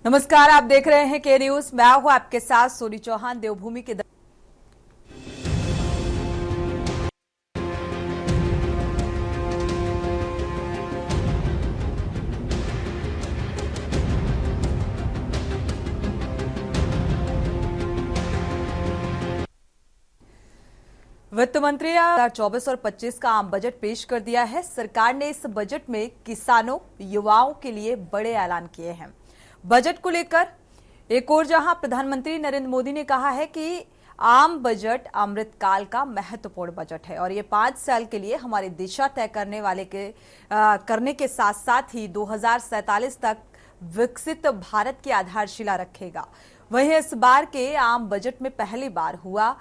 नमस्कार, आप देख रहे हैं के न्यूज। मैं हूं आपके साथ सोनी चौहान। देवभूमि के वित्त मंत्री 2024 और 25 का आम बजट पेश कर दिया है। सरकार ने इस बजट में किसानों, युवाओं के लिए बड़े ऐलान किए हैं। बजट को लेकर एक और जहां प्रधानमंत्री नरेंद्र मोदी ने कहा है कि आम बजट अमृतकाल का महत्वपूर्ण बजट है और ये 5 साल के लिए हमारी दिशा तय करने के साथ साथ ही 2047 तक विकसित भारत की आधारशिला रखेगा। वहीं इस बार के आम बजट में पहली बार हुआ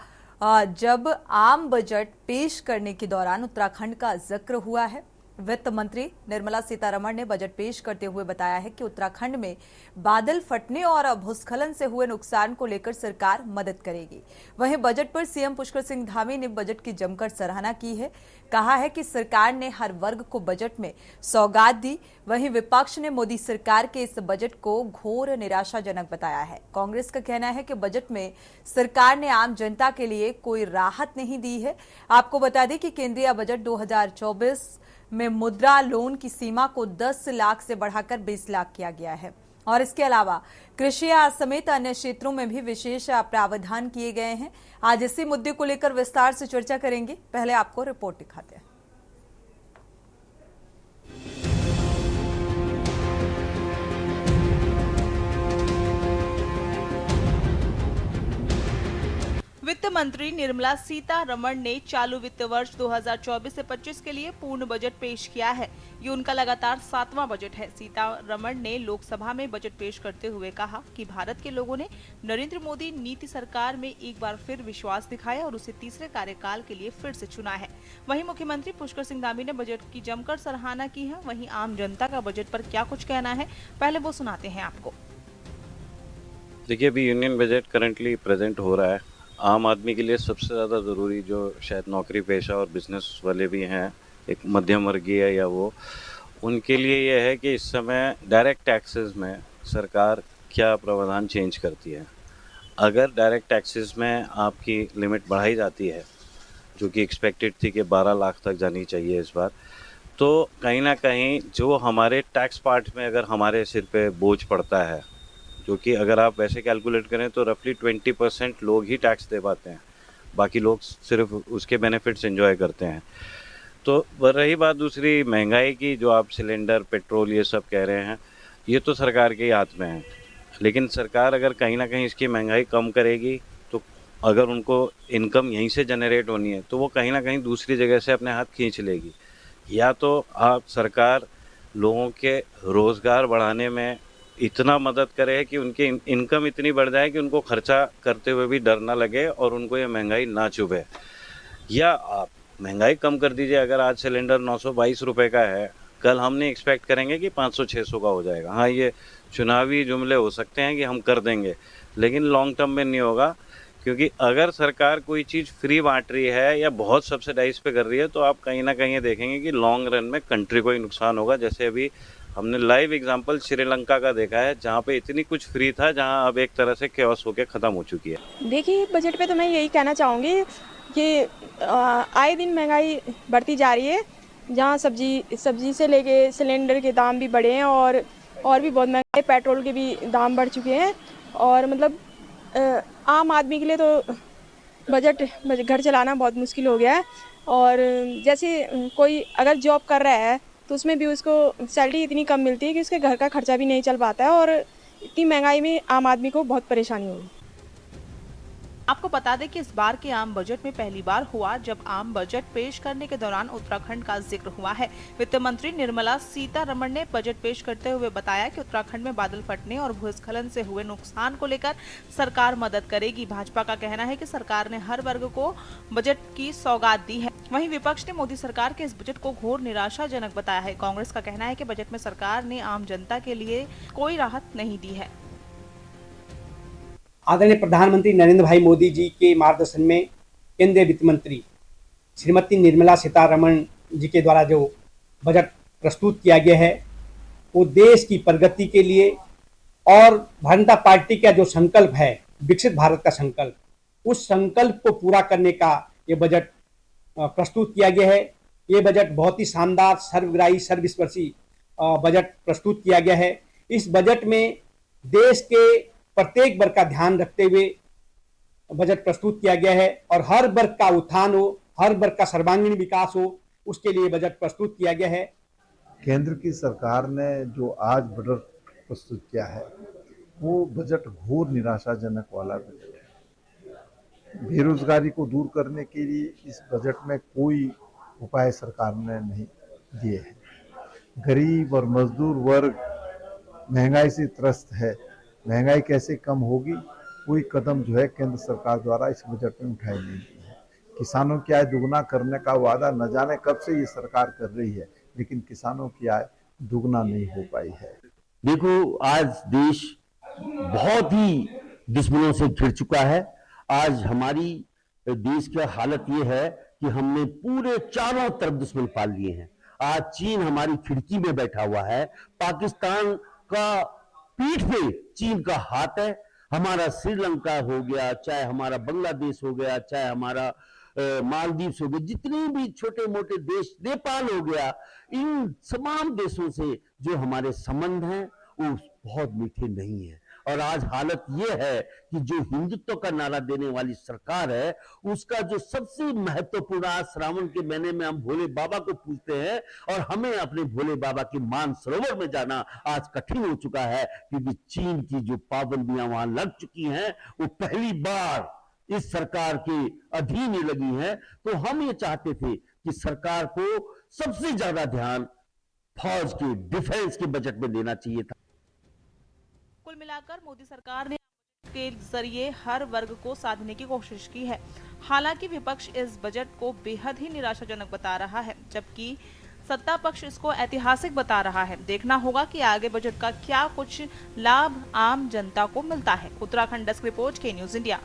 जब आम बजट पेश करने के दौरान उत्तराखंड का जिक्र हुआ है। वित्त मंत्री निर्मला सीतारमण ने बजट पेश करते हुए बताया है कि उत्तराखंड में बादल फटने और भूस्खलन से हुए नुकसान को लेकर सरकार मदद करेगी। वहीं बजट पर सीएम पुष्कर सिंह धामी ने बजट की जमकर सराहना की है। कहा है कि सरकार ने हर वर्ग को बजट में सौगात दी। वहीं विपक्ष ने मोदी सरकार के इस बजट को घोर निराशाजनक बताया है। कांग्रेस का कहना है कि बजट में सरकार ने आम जनता के लिए कोई राहत नहीं दी है। आपको बता दें कि केंद्रीय बजट 2024 में मुद्रा लोन की सीमा को 10 लाख से बढ़ाकर 20 लाख किया गया है और इसके अलावा कृषि समेत अन्य क्षेत्रों में भी विशेष प्रावधान किए गए हैं। आज इसी मुद्दे को लेकर विस्तार से चर्चा करेंगे। पहले आपको रिपोर्ट दिखाते हैं। वित्त मंत्री निर्मला सीतारमण ने चालू वित्त वर्ष 2024 से 25 के लिए पूर्ण बजट पेश किया है। ये उनका लगातार 7वां बजट है। सीतारमण ने लोकसभा में बजट पेश करते हुए कहा कि भारत के लोगों ने नरेंद्र मोदी नीति सरकार में एक बार फिर विश्वास दिखाया और उसे तीसरे कार्यकाल के लिए फिर से चुना है। वहीं मुख्यमंत्री पुष्कर सिंह धामी ने बजट की जमकर सराहना की है। वहीं आम जनता का बजट पर क्या कुछ कहना है, पहले वो सुनाते हैं आपको। देखिए, अभी यूनियन बजट करंटली प्रेजेंट हो रहा है। आम आदमी के लिए सबसे ज़्यादा ज़रूरी, जो शायद नौकरी पेशा और बिजनेस वाले भी हैं, एक मध्यम वर्गीय या वो, उनके लिए यह है कि इस समय डायरेक्ट टैक्सेस में सरकार क्या प्रावधान चेंज करती है। अगर डायरेक्ट टैक्सेस में आपकी लिमिट बढ़ाई जाती है, जो कि एक्सपेक्टेड थी कि 12 लाख तक जानी चाहिए इस बार, तो कहीं ना कहीं जो हमारे टैक्स पार्ट में अगर हमारे सिर पे बोझ पड़ता है, जो कि अगर आप वैसे कैलकुलेट करें तो रफली 20% लोग ही टैक्स दे पाते हैं, बाकी लोग सिर्फ उसके बेनिफिट्स एंजॉय करते हैं। तो रही बात दूसरी महंगाई की, जो आप सिलेंडर, पेट्रोल ये सब कह रहे हैं, ये तो सरकार के ही हाथ में है। लेकिन सरकार अगर कहीं ना कहीं इसकी महंगाई कम करेगी तो अगर उनको इनकम यहीं से जनरेट होनी है तो वो कहीं ना कहीं दूसरी जगह से अपने हाथ खींच लेगी। या तो आप सरकार लोगों के रोज़गार बढ़ाने में इतना मदद करे कि उनकी इनकम इतनी बढ़ जाए कि उनको खर्चा करते हुए भी डर ना लगे और उनको ये महंगाई ना चुभे, या आप महंगाई कम कर दीजिए। अगर आज सिलेंडर 922 रुपये का है, कल हम नहीं एक्सपेक्ट करेंगे कि 500-600 का हो जाएगा। हाँ, ये चुनावी जुमले हो सकते हैं कि हम कर देंगे, लेकिन लॉन्ग टर्म में नहीं होगा। क्योंकि अगर सरकार कोई चीज़ फ्री बांट रही है या बहुत सब्सिडाइज पे कर रही है तो आप कहीं ना कहीं देखेंगे कि लॉन्ग रन में कंट्री को ही नुकसान होगा। जैसे अभी हमने लाइव एग्जांपल श्रीलंका का देखा है, जहाँ पे इतनी कुछ फ्री था, जहाँ अब एक तरह से केओस होके ख़त्म हो चुकी है। देखिए, बजट पे तो मैं यही कहना चाहूँगी कि आए दिन महंगाई बढ़ती जा रही है। जहाँ सब्जी से लेके सिलेंडर के दाम भी बढ़े हैं और भी बहुत महंगे, पेट्रोल के भी दाम बढ़ चुके हैं। और मतलब आम आदमी के लिए तो बजट घर चलाना बहुत मुश्किल हो गया है। और जैसे कोई अगर जॉब कर रहा है तो उसमें भी उसको सैलरी इतनी कम मिलती है कि उसके घर का खर्चा भी नहीं चल पाता है और इतनी महंगाई में आम आदमी को बहुत परेशानी होगी। आपको बता दें कि इस बार के आम बजट में पहली बार हुआ जब आम बजट पेश करने के दौरान उत्तराखंड का जिक्र हुआ है। वित्त मंत्री निर्मला सीतारमण ने बजट पेश करते हुए बताया कि उत्तराखंड में बादल फटने और भूस्खलन से हुए नुकसान को लेकर सरकार मदद करेगी। भाजपा का कहना है कि सरकार ने हर वर्ग को बजट की सौगात दी है। वहीं विपक्ष ने मोदी सरकार के इस बजट को घोर निराशाजनक बताया है। कांग्रेस का कहना है कि बजट में सरकार ने आम जनता के लिए कोई राहत नहीं दी है। आदरणीय प्रधानमंत्री नरेंद्र भाई मोदी जी के मार्गदर्शन में केंद्रीय वित्त मंत्री श्रीमती निर्मला सीतारमण जी के द्वारा जो बजट प्रस्तुत किया गया है, वो देश की प्रगति के लिए, और भारतीय जनता पार्टी का जो संकल्प है, विकसित भारत का संकल्प, उस संकल्प को पूरा करने का ये बजट प्रस्तुत किया गया है। ये बजट बहुत ही शानदार, सर्वग्राही, सर्वस्पर्शी बजट प्रस्तुत किया गया है। इस बजट में देश के प्रत्येक वर्ग का ध्यान रखते हुए बजट प्रस्तुत किया गया है और हर वर्ग का उत्थान हो, हर वर्ग का सर्वांगीण विकास हो, उसके लिए बजट प्रस्तुत किया गया है। केंद्र की सरकार ने जो आज बजट प्रस्तुत किया है वो बजट घोर निराशाजनक वाला बजट है। बेरोजगारी को दूर करने के लिए इस बजट में कोई उपाय सरकार ने नहीं दिए हैं। गरीब और मजदूर वर्ग महंगाई से त्रस्त है। महंगाई कैसे कम होगी, कोई कदम जो है केंद्र सरकार द्वारा इस बजट में उठाई नहीं गई है। किसानों की आय दुगना करने का वादा न जाने कब से ये सरकार कर रही है, लेकिन किसानों की आय दुगना नहीं हो पाई है। देखो, आज देश बहुत ही दुश्मनों से घिर चुका है। आज हमारी देश की हालत ये है कि हमने पूरे चारों तरफ दुश्मन पाल लिए हैं। आज चीन हमारी खिड़की में बैठा हुआ है। पाकिस्तान का पीठ पे चीन का हाथ है। हमारा श्रीलंका हो गया, चाहे हमारा बांग्लादेश हो गया, चाहे हमारा मालदीव्स हो गया, जितने भी छोटे मोटे देश, नेपाल हो गया, इन तमाम देशों से जो हमारे संबंध हैं वो बहुत मीठे नहीं है। और आज हालत ये है कि जो हिंदुत्व का नारा देने वाली सरकार है, उसका जो सबसे महत्वपूर्ण, आज श्रावण के महीने में हम भोले बाबा को पूजते हैं और हमें अपने भोले बाबा के मान सरोवर में जाना आज कठिन हो चुका है, क्योंकि चीन की जो पाबंदियां वहां लग चुकी हैं वो पहली बार इस सरकार के अधीन ही लगी हैं। तो हम ये चाहते थे कि सरकार को सबसे ज्यादा ध्यान फौज के, डिफेंस के बजट में देना चाहिए था। कुल मिलाकर मोदी सरकार ने के जरिए हर वर्ग को साधने की कोशिश की है। हालांकि विपक्ष इस बजट को बेहद ही निराशाजनक बता रहा है, जबकि सत्ता पक्ष इसको ऐतिहासिक बता रहा है। देखना होगा कि आगे बजट का क्या कुछ लाभ आम जनता को मिलता है। उत्तराखंड डेस्क रिपोर्ट, के न्यूज इंडिया।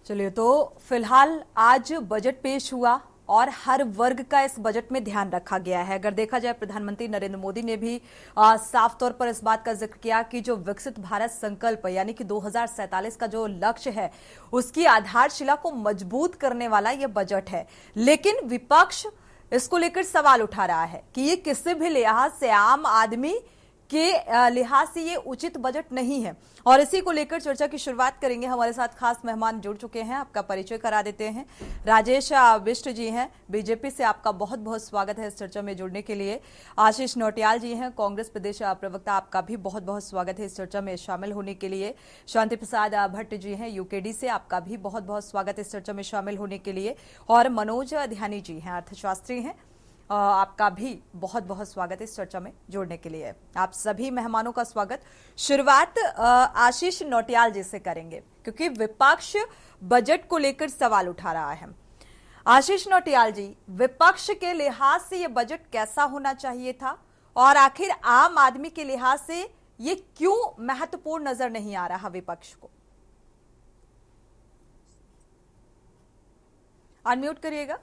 चलिए, तो फिलहाल आज बजट पेश हुआ और हर वर्ग का इस बजट में ध्यान रखा गया है। अगर देखा जाए, प्रधानमंत्री नरेंद्र मोदी ने भी साफ तौर पर इस बात का जिक्र किया कि जो विकसित भारत संकल्प यानी कि 2047 का जो लक्ष्य है, उसकी आधारशिला को मजबूत करने वाला यह बजट है। लेकिन विपक्ष इसको लेकर सवाल उठा रहा है कि ये किसी भी लिहाज से, आम आदमी के लिहाज से ये उचित बजट नहीं है। और इसी को लेकर चर्चा की शुरुआत करेंगे। हमारे साथ खास मेहमान जुड़ चुके हैं, आपका परिचय करा देते हैं। राजेश बिष्ट जी हैं, बीजेपी से, आपका बहुत बहुत स्वागत है इस चर्चा में जुड़ने के लिए। आशीष नौटियाल जी हैं, कांग्रेस प्रदेश प्रवक्ता, आपका भी बहुत बहुत स्वागत है इस चर्चा में शामिल होने के लिए। शांति प्रसाद भट्ट जी हैं, यूकेडी से, आपका भी बहुत बहुत स्वागत है इस चर्चा में शामिल होने के लिए। और मनोज ध्यानी जी हैं, अर्थशास्त्री हैं, आपका भी बहुत बहुत स्वागत है इस चर्चा में जोड़ने के लिए। आप सभी मेहमानों का स्वागत। शुरुआत आशीष नौटियाल जी से करेंगे, क्योंकि विपक्ष बजट को लेकर सवाल उठा रहा है। आशीष नौटियाल जी, विपक्ष के लिहाज से ये बजट कैसा होना चाहिए था और आखिर आम आदमी के लिहाज से ये क्यों महत्वपूर्ण नजर नहीं आ रहा विपक्ष को? अनम्यूट करिएगा।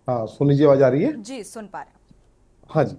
हाँ, सुन लीजिए, आवाज आ रही है? जी, सुन पा रहे हैं। हाँ जी।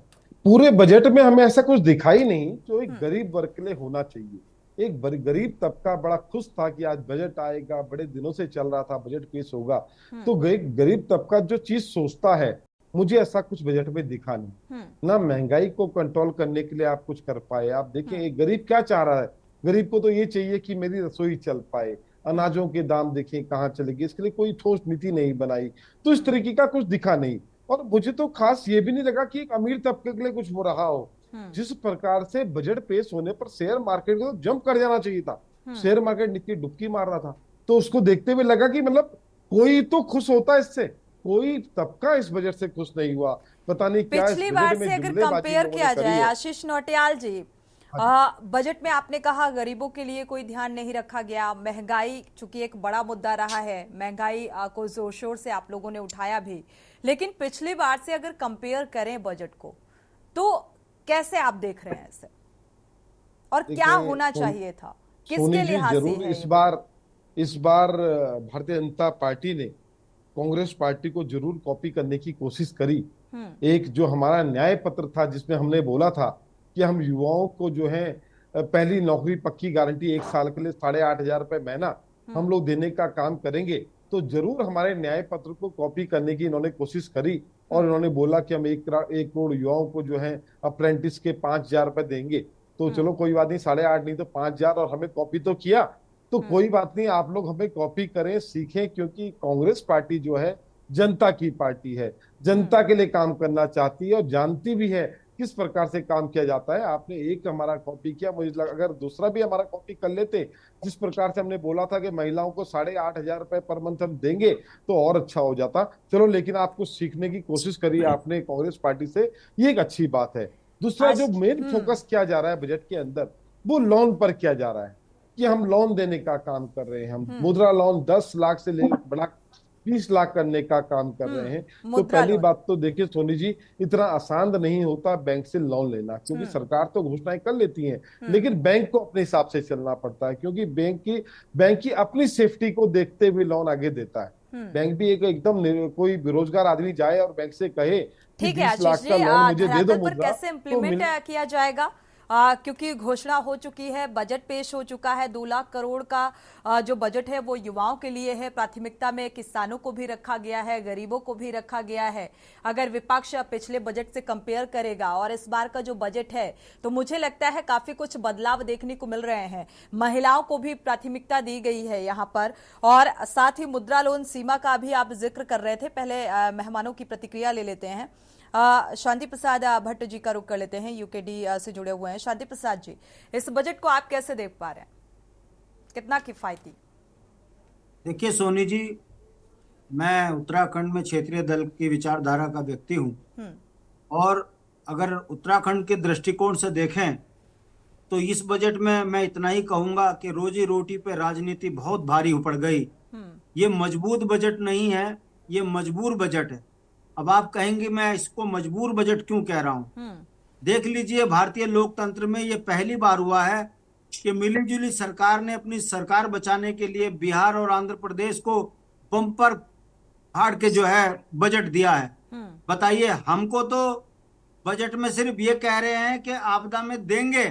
पूरे बजट में हमें ऐसा कुछ दिखाई नहीं जो एक गरीब वर्ग के लिए होना चाहिए। एक गरीब तबका बड़ा खुश था कि आज बजट आएगा, बड़े दिनों से चल रहा था बजट पेश होगा। तो गरीब तबका जो चीज सोचता है, मुझे ऐसा कुछ बजट में दिखा नहीं। ना महंगाई को कंट्रोल करने के लिए आप कुछ कर पाए। आप देखें, एक गरीब क्या चाह रहा है? गरीब को तो ये चाहिए कि मेरी रसोई चल पाए, अनाजों के दाम देखें कहाँ चलेगी, इसके लिए कोई ठोस नीति नहीं बनाई। तो इस तरीके का कुछ दिखा नहीं। और मुझे तो खास ये भी नहीं लगा कि एक अमीर तबके के लिए कुछ हो रहा हो। जिस प्रकार से बजट पेश होने पर शेयर मार्केट को तो जंप कर जाना चाहिए था। शेयर मार्केट निफ्टी डुबकी मार रहा था। तो उसको देखते हुए लगा कि मतलब कोई तो खुश होता है इससे, कोई तबका इस बजट से खुश नहीं हुआ। पता नहीं क्या पिछली बार से अगर कंपेयर किया जाए, आशीष नौटियाल जी, बजट में आपने कहा गरीबों के लिए कोई ध्यान नहीं रखा गया। महंगाई चूंकि एक बड़ा मुद्दा रहा है, महंगाई को जोर शोर से आप लोगों ने उठाया भी, लेकिन पिछली बार से अगर कंपेयर करें बजट को, तो कैसे आप देख रहे हैं इसे और क्या होना चाहिए था, किसके लिहाज से है? इस बार भारतीय जनता पार्टी ने कांग्रेस पार्टी को जरूर कॉपी करने की कोशिश करी। एक जो हमारा न्याय पत्र था जिसमें हमने बोला था कि हम युवाओं को जो है पहली नौकरी पक्की गारंटी 1 साल के लिए 8,500 रुपए महीना हम लोग देने का काम करेंगे, तो जरूर हमारे न्याय पत्र को कॉपी करने की इन्होंने कोशिश करी और इन्होंने बोला कि हम 1 करोड़ युवाओं को जो है अप्रेंटिस के 5,000 रुपए देंगे। तो चलो कोई बात नहीं, 8,500 नहीं तो 5,000, और हमें कॉपी तो किया। तो कोई बात नहीं, आप लोग हमें कॉपी करें, सीखें, क्योंकि कांग्रेस पार्टी जो है जनता की पार्टी है, जनता के लिए काम करना चाहती है और जानती भी है किस प्रकार से काम किया जाता है। आपने एक हमारा कॉपी किया, मुझे लगा अगर दूसरा भी हमारा कॉपी कर लेते, जिस प्रकार से हमने बोला था कि महिलाओं को 8,500 रुपए पर मंथ हम देंगे, तो और अच्छा हो जाता। चलो, लेकिन आपको सीखने की कोशिश करी आपने कांग्रेस पार्टी से, ये एक अच्छी बात है। दूसरा जो मेन फोकस किया जा रहा है बजट के अंदर, वो लोन पर किया जा रहा है कि हम लोन देने का काम कर रहे हैं। हम मुद्रा लोन 10 लाख से लेकर बढ़ा 20 लाख करने का काम कर रहे हैं। तो पहली बात तो देखिए सोनी जी, इतना आसान नहीं होता बैंक से लोन लेना, क्योंकि सरकार तो घोषणाएं कर लेती है, लेकिन बैंक को अपने हिसाब से चलना पड़ता है, क्योंकि बैंक की अपनी सेफ्टी को देखते हुए लोन आगे देता है। बैंक भी एकदम कोई बेरोजगार आदमी जाए और बैंक से कहे ठीक है 20 लाख आशीष का जी, लोन मुझे दे दो पर मुद्रा, कैसे इम्प्लीमेंट किया जाएगा? क्योंकि घोषणा हो चुकी है, बजट पेश हो चुका है, 2 लाख करोड़ का जो बजट है वो युवाओं के लिए है। प्राथमिकता में किसानों को भी रखा गया है, गरीबों को भी रखा गया है। अगर विपक्ष पिछले बजट से कंपेयर करेगा और इस बार का जो बजट है, तो मुझे लगता है काफी कुछ बदलाव देखने को मिल रहे हैं। महिलाओं को भी प्राथमिकता दी गई है यहाँ पर, और साथ ही मुद्रा लोन सीमा का भी आप जिक्र कर रहे थे। पहले मेहमानों की प्रतिक्रिया ले लेते हैं। शांति प्रसाद भट्ट जी का रुख कर लेते हैं, यूकेडी से जुड़े हुए हैं। शांति प्रसाद जी, इस बजट को आप कैसे देख पा रहे हैं, कितना किफायती? देखिए सोनी जी, मैं उत्तराखंड में क्षेत्रीय दल की विचारधारा का व्यक्ति हूँ, और अगर उत्तराखंड के दृष्टिकोण से देखें तो इस बजट में मैं इतना ही कहूंगा कि रोजी रोटी पे राजनीति बहुत भारी पड़ गई। ये मजबूत बजट नहीं है, ये मजबूर बजट है। अब आप कहेंगे मैं इसको मजबूर बजट क्यों कह रहा हूँ? देख लीजिए, भारतीय लोकतंत्र में ये पहली बार हुआ है कि मिलीजुली सरकार ने अपनी सरकार बचाने के लिए बिहार और आंध्र प्रदेश को बम्पर फाड़ के जो है बजट दिया है। बताइए, हमको तो बजट में सिर्फ ये कह रहे हैं कि आपदा में देंगे,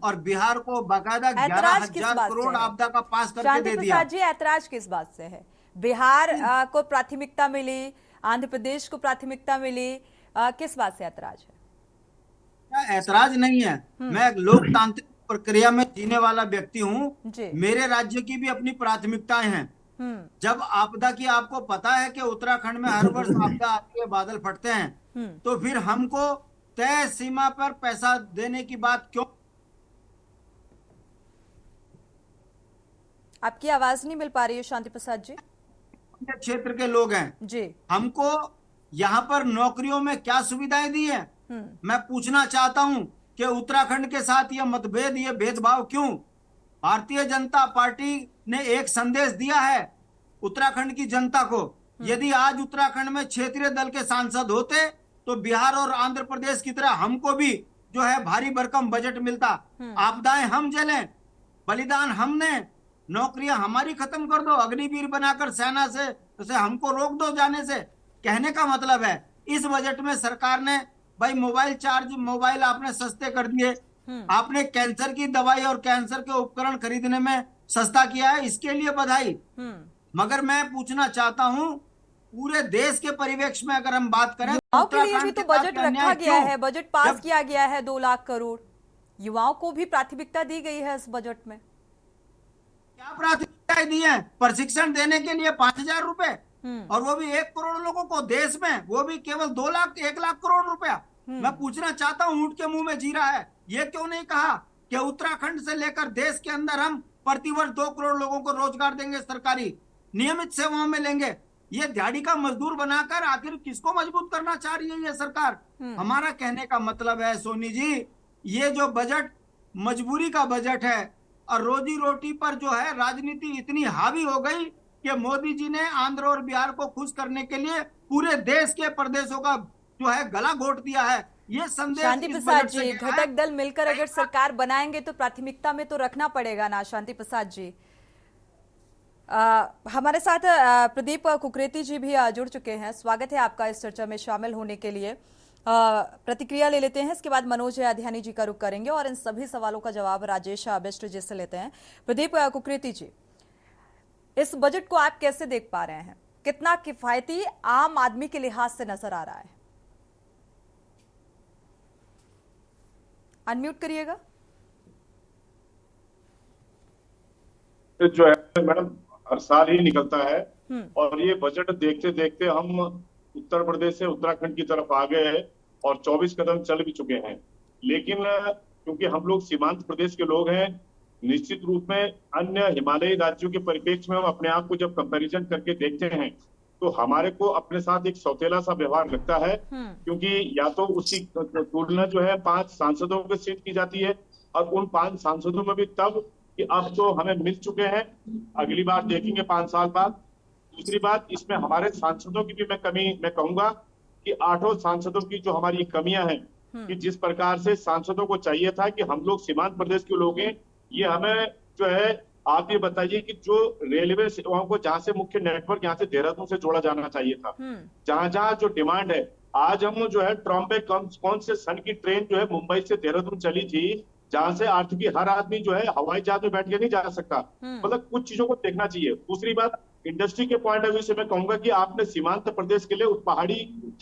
और बिहार को बाकायदा 11,000 करोड़ आपदा का पास करके दे दिया। जी, ऐतराज किस बात से है? बिहार को प्राथमिकता मिली, आंध्र प्रदेश को प्राथमिकता मिली, किस बात से ऐतराज है? ऐतराज नहीं है, मैं लोकतांत्रिक प्रक्रिया में जीने वाला व्यक्ति हूँ। मेरे राज्य की भी अपनी प्राथमिकताएं हैं। जब आपदा की, आपको पता है कि उत्तराखंड में हर वर्ष आपदा आती है, बादल फटते हैं, तो फिर हमको तय सीमा पर पैसा देने की बात क्यों? आपकी आवाज नहीं मिल पा रही है शांति प्रसाद जी। क्षेत्र के लोग हैं जी, हमको यहाँ पर नौकरियों में क्या सुविधाएं दी है? मैं पूछना चाहता हूँ कि उत्तराखंड के साथ ये मतभेद, ये भेदभाव क्यों? भारतीय जनता पार्टी ने एक संदेश दिया है उत्तराखंड की जनता को। यदि आज उत्तराखंड में क्षेत्रीय दल के सांसद होते तो बिहार और आंध्र प्रदेश की तरह हमको भी जो है भारी भरकम बजट मिलता। आपदाएं हम झेलें, बलिदान हमने, नौकरियां हमारी खत्म कर दो, अग्निवीर बनाकर सेना से उसे हमको रोक दो जाने से। कहने का मतलब है इस बजट में सरकार ने भाई मोबाइल आपने सस्ते कर दिए, आपने कैंसर की दवाई और कैंसर के उपकरण खरीदने में सस्ता किया है, इसके लिए बधाई। मगर मैं पूछना चाहता हूं, पूरे देश के परिवेश में अगर हम बात करें, युवाओं के लिए भी तो बजट रखा गया है, बजट पास किया गया है 2 लाख करोड़, युवाओं को भी प्राथमिकता दी गई है इस बजट में। क्या प्राथमिकताएं दी है? प्रशिक्षण देने के लिए 5,000 रुपए, और वो भी 1 करोड़ लोगों को देश में, वो भी केवल 1 लाख करोड़ रुपया। मैं पूछना चाहता हूं, ऊंट के मुंह में जीरा है, ये क्यों नहीं कहा कि उत्तराखंड से लेकर देश के अंदर हम प्रतिवर्ष 2 करोड़ लोगों को रोजगार देंगे, सरकारी नियमित सेवाओं में लेंगे। ये दिहाड़ी का मजदूर बनाकर आखिर किसको मजबूत करना चाह रही है ये सरकार? हमारा कहने का मतलब है सोनी जी, ये जो बजट मजबूरी का बजट है, और रोजी रोटी पर जो है राजनीति इतनी हावी हो गई कि मोदी जी ने आंध्र और बिहार को खुश करने के लिए पूरे देश के प्रदेशों का जो है गला घोट दिया है। ये संदेश शांति प्रसाद जी, घटक दल मिलकर अगर सरकार बनाएंगे तो प्राथमिकता में तो रखना पड़ेगा ना शांति प्रसाद जी। हमारे साथ प्रदीप कुकरेती जी भी जुड़ चुके हैं। स्वागत है आपका इस चर्चा में शामिल होने के लिए। प्रतिक्रिया ले लेते हैं, इसके बाद मनोज ध्यानी जी का रुख करेंगे और इन सभी सवालों का जवाब राजेश बिष्ट जी से लेते हैं। प्रदीप कुकरेती जी, इस बजट को आप कैसे देख पा रहे हैं? कितना किफायती आम आदमी के लिहाज से नजर आ रहा है? अनम्यूट करिएगा। जो है मैडम, हर साल ही निकलता है और ये बजट देखते देखते हम उत्तर प्रदेश से उत्तराखंड की तरफ आ गए हैं और 24 कदम चल भी चुके हैं। लेकिन क्योंकि हम लोग सीमांत प्रदेश के लोग हैं, निश्चित रूप में अन्य हिमालयी राज्यों के परिप्रेक्ष्य में हम अपने आप को जब कंपैरिजन करके देखते हैं तो हमारे को अपने साथ एक सौतेला सा व्यवहार लगता है, क्योंकि या तो उसकी तुलना जो है 5 सांसदों के सीट की जाती है और उन 5 सांसदों में भी तब कि अब तो हमें मिल चुके हैं, अगली बार देखेंगे 5 साल बाद। दूसरी बात, इसमें हमारे सांसदों की भी मैं कहूंगा कि 8 सांसदों की जो हमारी कमियां हैं, कि जिस प्रकार से सांसदों को चाहिए था कि हम लोग सीमांत प्रदेश के लोग हैं, ये हमें जो है, आप ये बताइए कि जो रेलवे सेवाओं को जहां से मुख्य नेटवर्क यहाँ से देहरादून से जोड़ा जाना चाहिए था, जहां जहां जो डिमांड है, आज हम जो है ट्रॉम्बे कौन से सन की ट्रेन जो है मुंबई से देहरादून चली थी, जहां से आर्थिक हर आदमी जो है हवाई जहाज में बैठ के नहीं जा सकता। मतलब कुछ चीजों को देखना चाहिए। दूसरी बात, इंडस्ट्री के पॉइंट ऑफ व्यू से मैं कहूंगा कि आपने सीमांत प्रदेश के लिए, उस पहाड़ी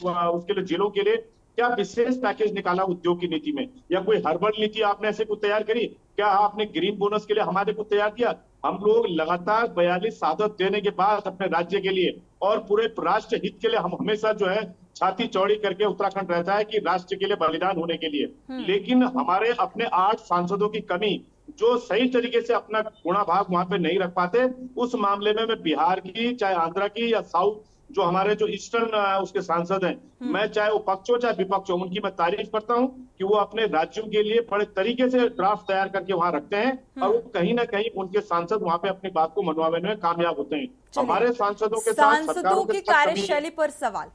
उसके लिए जिलों के लिए क्या विशेष पैकेज निकाला उद्योग की नीति में, या कोई हर्बल नीति आपने ऐसे कुछ तैयार करी? क्या आपने ग्रीन बोनस के लिए हमारे को तैयार किया? हम लोग लगातार 42 शहादत देने के बाद अपने राज्य के लिए और पूरे राष्ट्र हित के लिए हम हमेशा जो है छाती चौड़ी करके उत्तराखंड रहता है कि राष्ट्र के लिए बलिदान होने के लिए। लेकिन हमारे अपने 8 सांसदों की कमी, जो सही तरीके से अपना गुणा भाग वहां पे नहीं रख पाते, उस मामले में मैं बिहार की, चाहे आंध्रा की या साउथ जो हमारे जो ईस्टर्न उसके सांसद हैं, मैं चाहे वो पक्ष हो चाहे विपक्ष हो, उनकी मैं तारीफ करता हूं कि वो अपने राज्यों के लिए बड़े तरीके से ड्राफ्ट तैयार करके वहां रखते हैं और वो कहीं ना कहीं उनके सांसद वहां पे अपनी बात को मनवाने में कामयाब होते हैं। हमारे सांसदों के साथ सांसदों की कार्यशैली पर सवाल।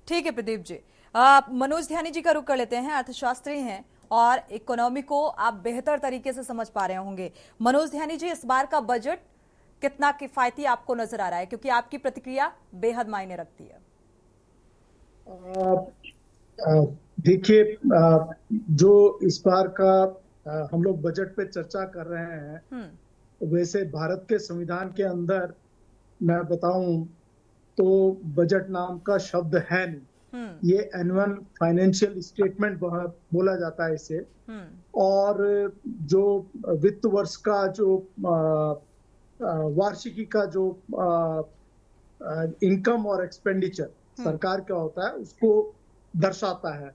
ठीक है प्रदीप जी, मनोज ध्यानी जी का रुख कर लेते हैं। अर्थशास्त्री हैं और इकोनॉमी को आप बेहतर तरीके से समझ पा रहे होंगे। मनोज ध्यानी जी, इस बार का बजट कितना किफायती आपको नजर आ रहा है, क्योंकि आपकी प्रतिक्रिया बेहद मायने रखती है? देखिए, जो इस बार का हम लोग बजट पे चर्चा कर रहे हैं, वैसे भारत के संविधान के अंदर मैं बताऊं तो बजट नाम का शब्द है नहीं। ये एनुअल फाइनेंशियल स्टेटमेंट बोला जाता है इसे। और जो वित्त वर्ष का जो वार्षिकी का जो इनकम और एक्सपेंडिचर सरकार का होता है, उसको दर्शाता है।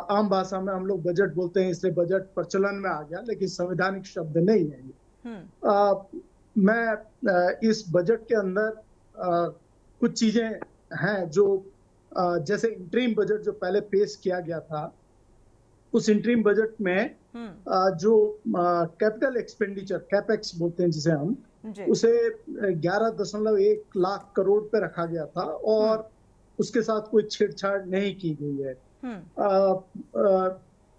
आम भाषा में हम लोग बजट बोलते हैं, इसलिए बजट प्रचलन में आ गया, लेकिन संवैधानिक शब्द नहीं है ये। मैं इस बजट के अंदर कुछ चीजें हैं जो जैसे इंटरिम बजट जो पहले पेश किया गया था, उस इंटरिम बजट में जो कैपिटल एक्सपेंडिचर, कैपेक्स बोलते हैं जिसे हम, उसे 11.1 लाख करोड़ पे रखा गया था और उसके साथ कोई छेड़छाड़ नहीं की गई है।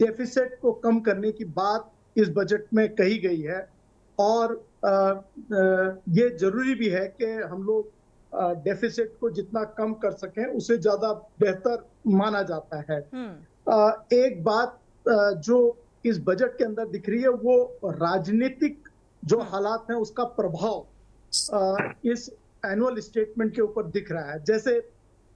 डेफिसिट को कम करने की बात इस बजट में कही गई है और ये जरूरी भी है कि हम लोग डेफिसिट को जितना कम कर सकें उसे ज्यादा बेहतर माना जाता है। एक बात जो इस बजट के अंदर दिख रही है, वो राजनीतिक जो हालात हैं उसका प्रभाव इस एनुअल स्टेटमेंट के ऊपर दिख रहा है। जैसे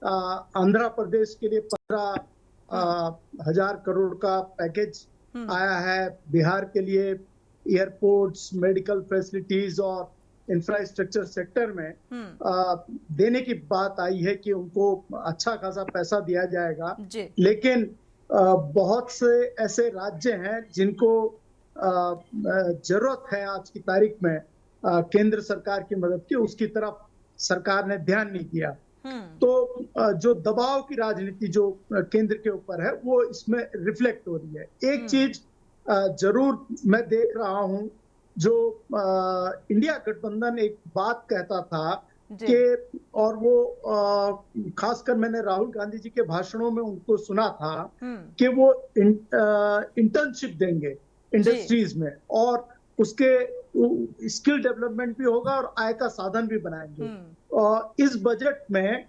आंध्र प्रदेश के लिए 15,000 करोड़ का पैकेज आया है, बिहार के लिए एयरपोर्ट्स, मेडिकल फैसिलिटीज और इंफ्रास्ट्रक्चर सेक्टर में देने की बात आई है कि उनको अच्छा खासा पैसा दिया जाएगा। लेकिन बहुत से ऐसे राज्य हैं जिनको जरूरत है आज की तारीख में केंद्र सरकार की मदद की, उसकी तरफ सरकार ने ध्यान नहीं दिया। तो जो दबाव की राजनीति जो केंद्र के ऊपर है वो इसमें रिफ्लेक्ट हो रही है। एक चीज जरूर मैं देख रहा हूं, जो इंडिया गठबंधन एक बात कहता था कि, और वो खासकर मैंने राहुल गांधी जी के भाषणों में उनको सुना था कि वो इंटर्नशिप देंगे इंडस्ट्रीज में और उसके स्किल डेवलपमेंट भी होगा और आय का साधन भी बनाएंगे। और इस बजट में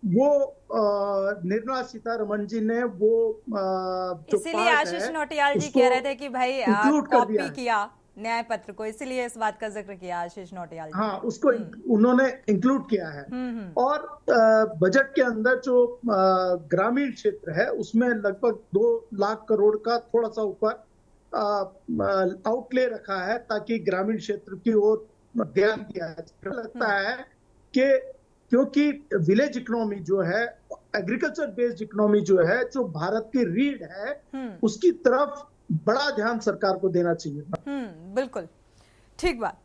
निर्मला सीतारमण जी ने वो जो इसीलिए आशीष नोटियाल जी कह रहे थे कि भाई कॉपी किया न्याय पत्र को, इसीलिए इस बात का जिक्र किया आशीष नोटियाल जी। हाँ, उसको उन्होंने इंक्लूड किया है। और बजट के अंदर जो ग्रामीण क्षेत्र है उसमें लगभग 2 लाख करोड़ का थोड़ा सा ऊपर आउटले रखा है ताकि ग्रामीण क्षेत्र की ओर ध्यान दिया है। लगता है कि क्योंकि विलेज इकोनॉमी जो है, एग्रीकल्चर बेस्ड इकोनॉमी जो है, जो भारत की रीढ़ है, उसकी तरफ बड़ा ध्यान सरकार को देना चाहिए। बिल्कुल ठीक बात।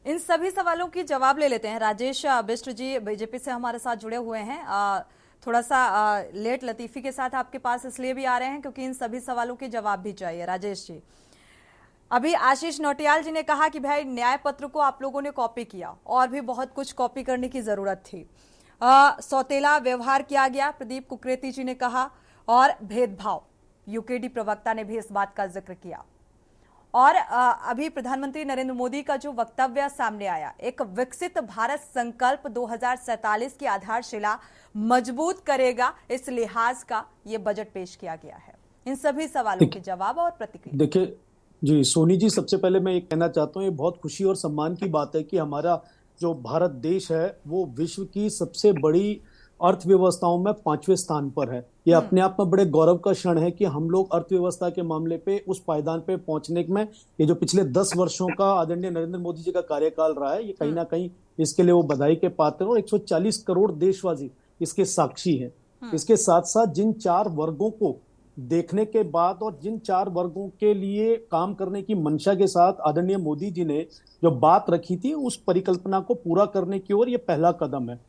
इन सभी सवालों की जवाब ले लेते हैं। राजेश बिष्ट जी बीजेपी से हमारे साथ जुड़े हुए हैं। थोड़ा सा लेट लतीफी के साथ आपके पास इसलिए भी आ रहे हैं क्योंकि इन सभी सवालों के जवाब भी चाहिए। राजेश जी, अभी आशीष नोटियाल जी ने कहा कि भाई न्याय पत्र को आप लोगों ने कॉपी किया और भी बहुत कुछ कॉपी करने की जरूरत थी। सौतेला व्यवहार किया गया, प्रदीप कुकरेती जी ने कहा, और भेदभाव, यूकेडी प्रवक्ता ने भी इस बात का जिक्र किया। और अभी प्रधानमंत्री नरेंद्र मोदी का जो वक्तव्य सामने आया, एक विकसित भारत संकल्प 2047 की आधारशिला मजबूत करेगा, इस लिहाज का ये बजट पेश किया गया है। इन सभी सवालों के जवाब और प्रतिक्रिया। देखिए जी सोनी जी, सबसे पहले मैं ये कहना चाहता हूँ, ये बहुत खुशी और सम्मान की बात है कि हमारा जो भारत देश है वो विश्व की सबसे बड़ी अर्थव्यवस्थाओं में 5वें स्थान पर है। ये अपने आप में बड़े गौरव का क्षण है कि हम लोग अर्थव्यवस्था के मामले पे उस पायदान पे पहुंचने में, ये जो पिछले 10 वर्षों का आदरणीय नरेंद्र मोदी जी का कार्यकाल रहा है, ये कहीं ना कहीं इसके लिए वो बधाई के पात्र हैं और 140 करोड़ देशवासी इसके साक्षी हैं। इसके साथ साथ जिन 4 वर्गों को देखने के बाद और जिन 4 वर्गों के लिए काम करने की मंशा के साथ आदरणीय मोदी जी ने जो बात रखी थी, उस परिकल्पना को पूरा करने की ओर ये पहला कदम है।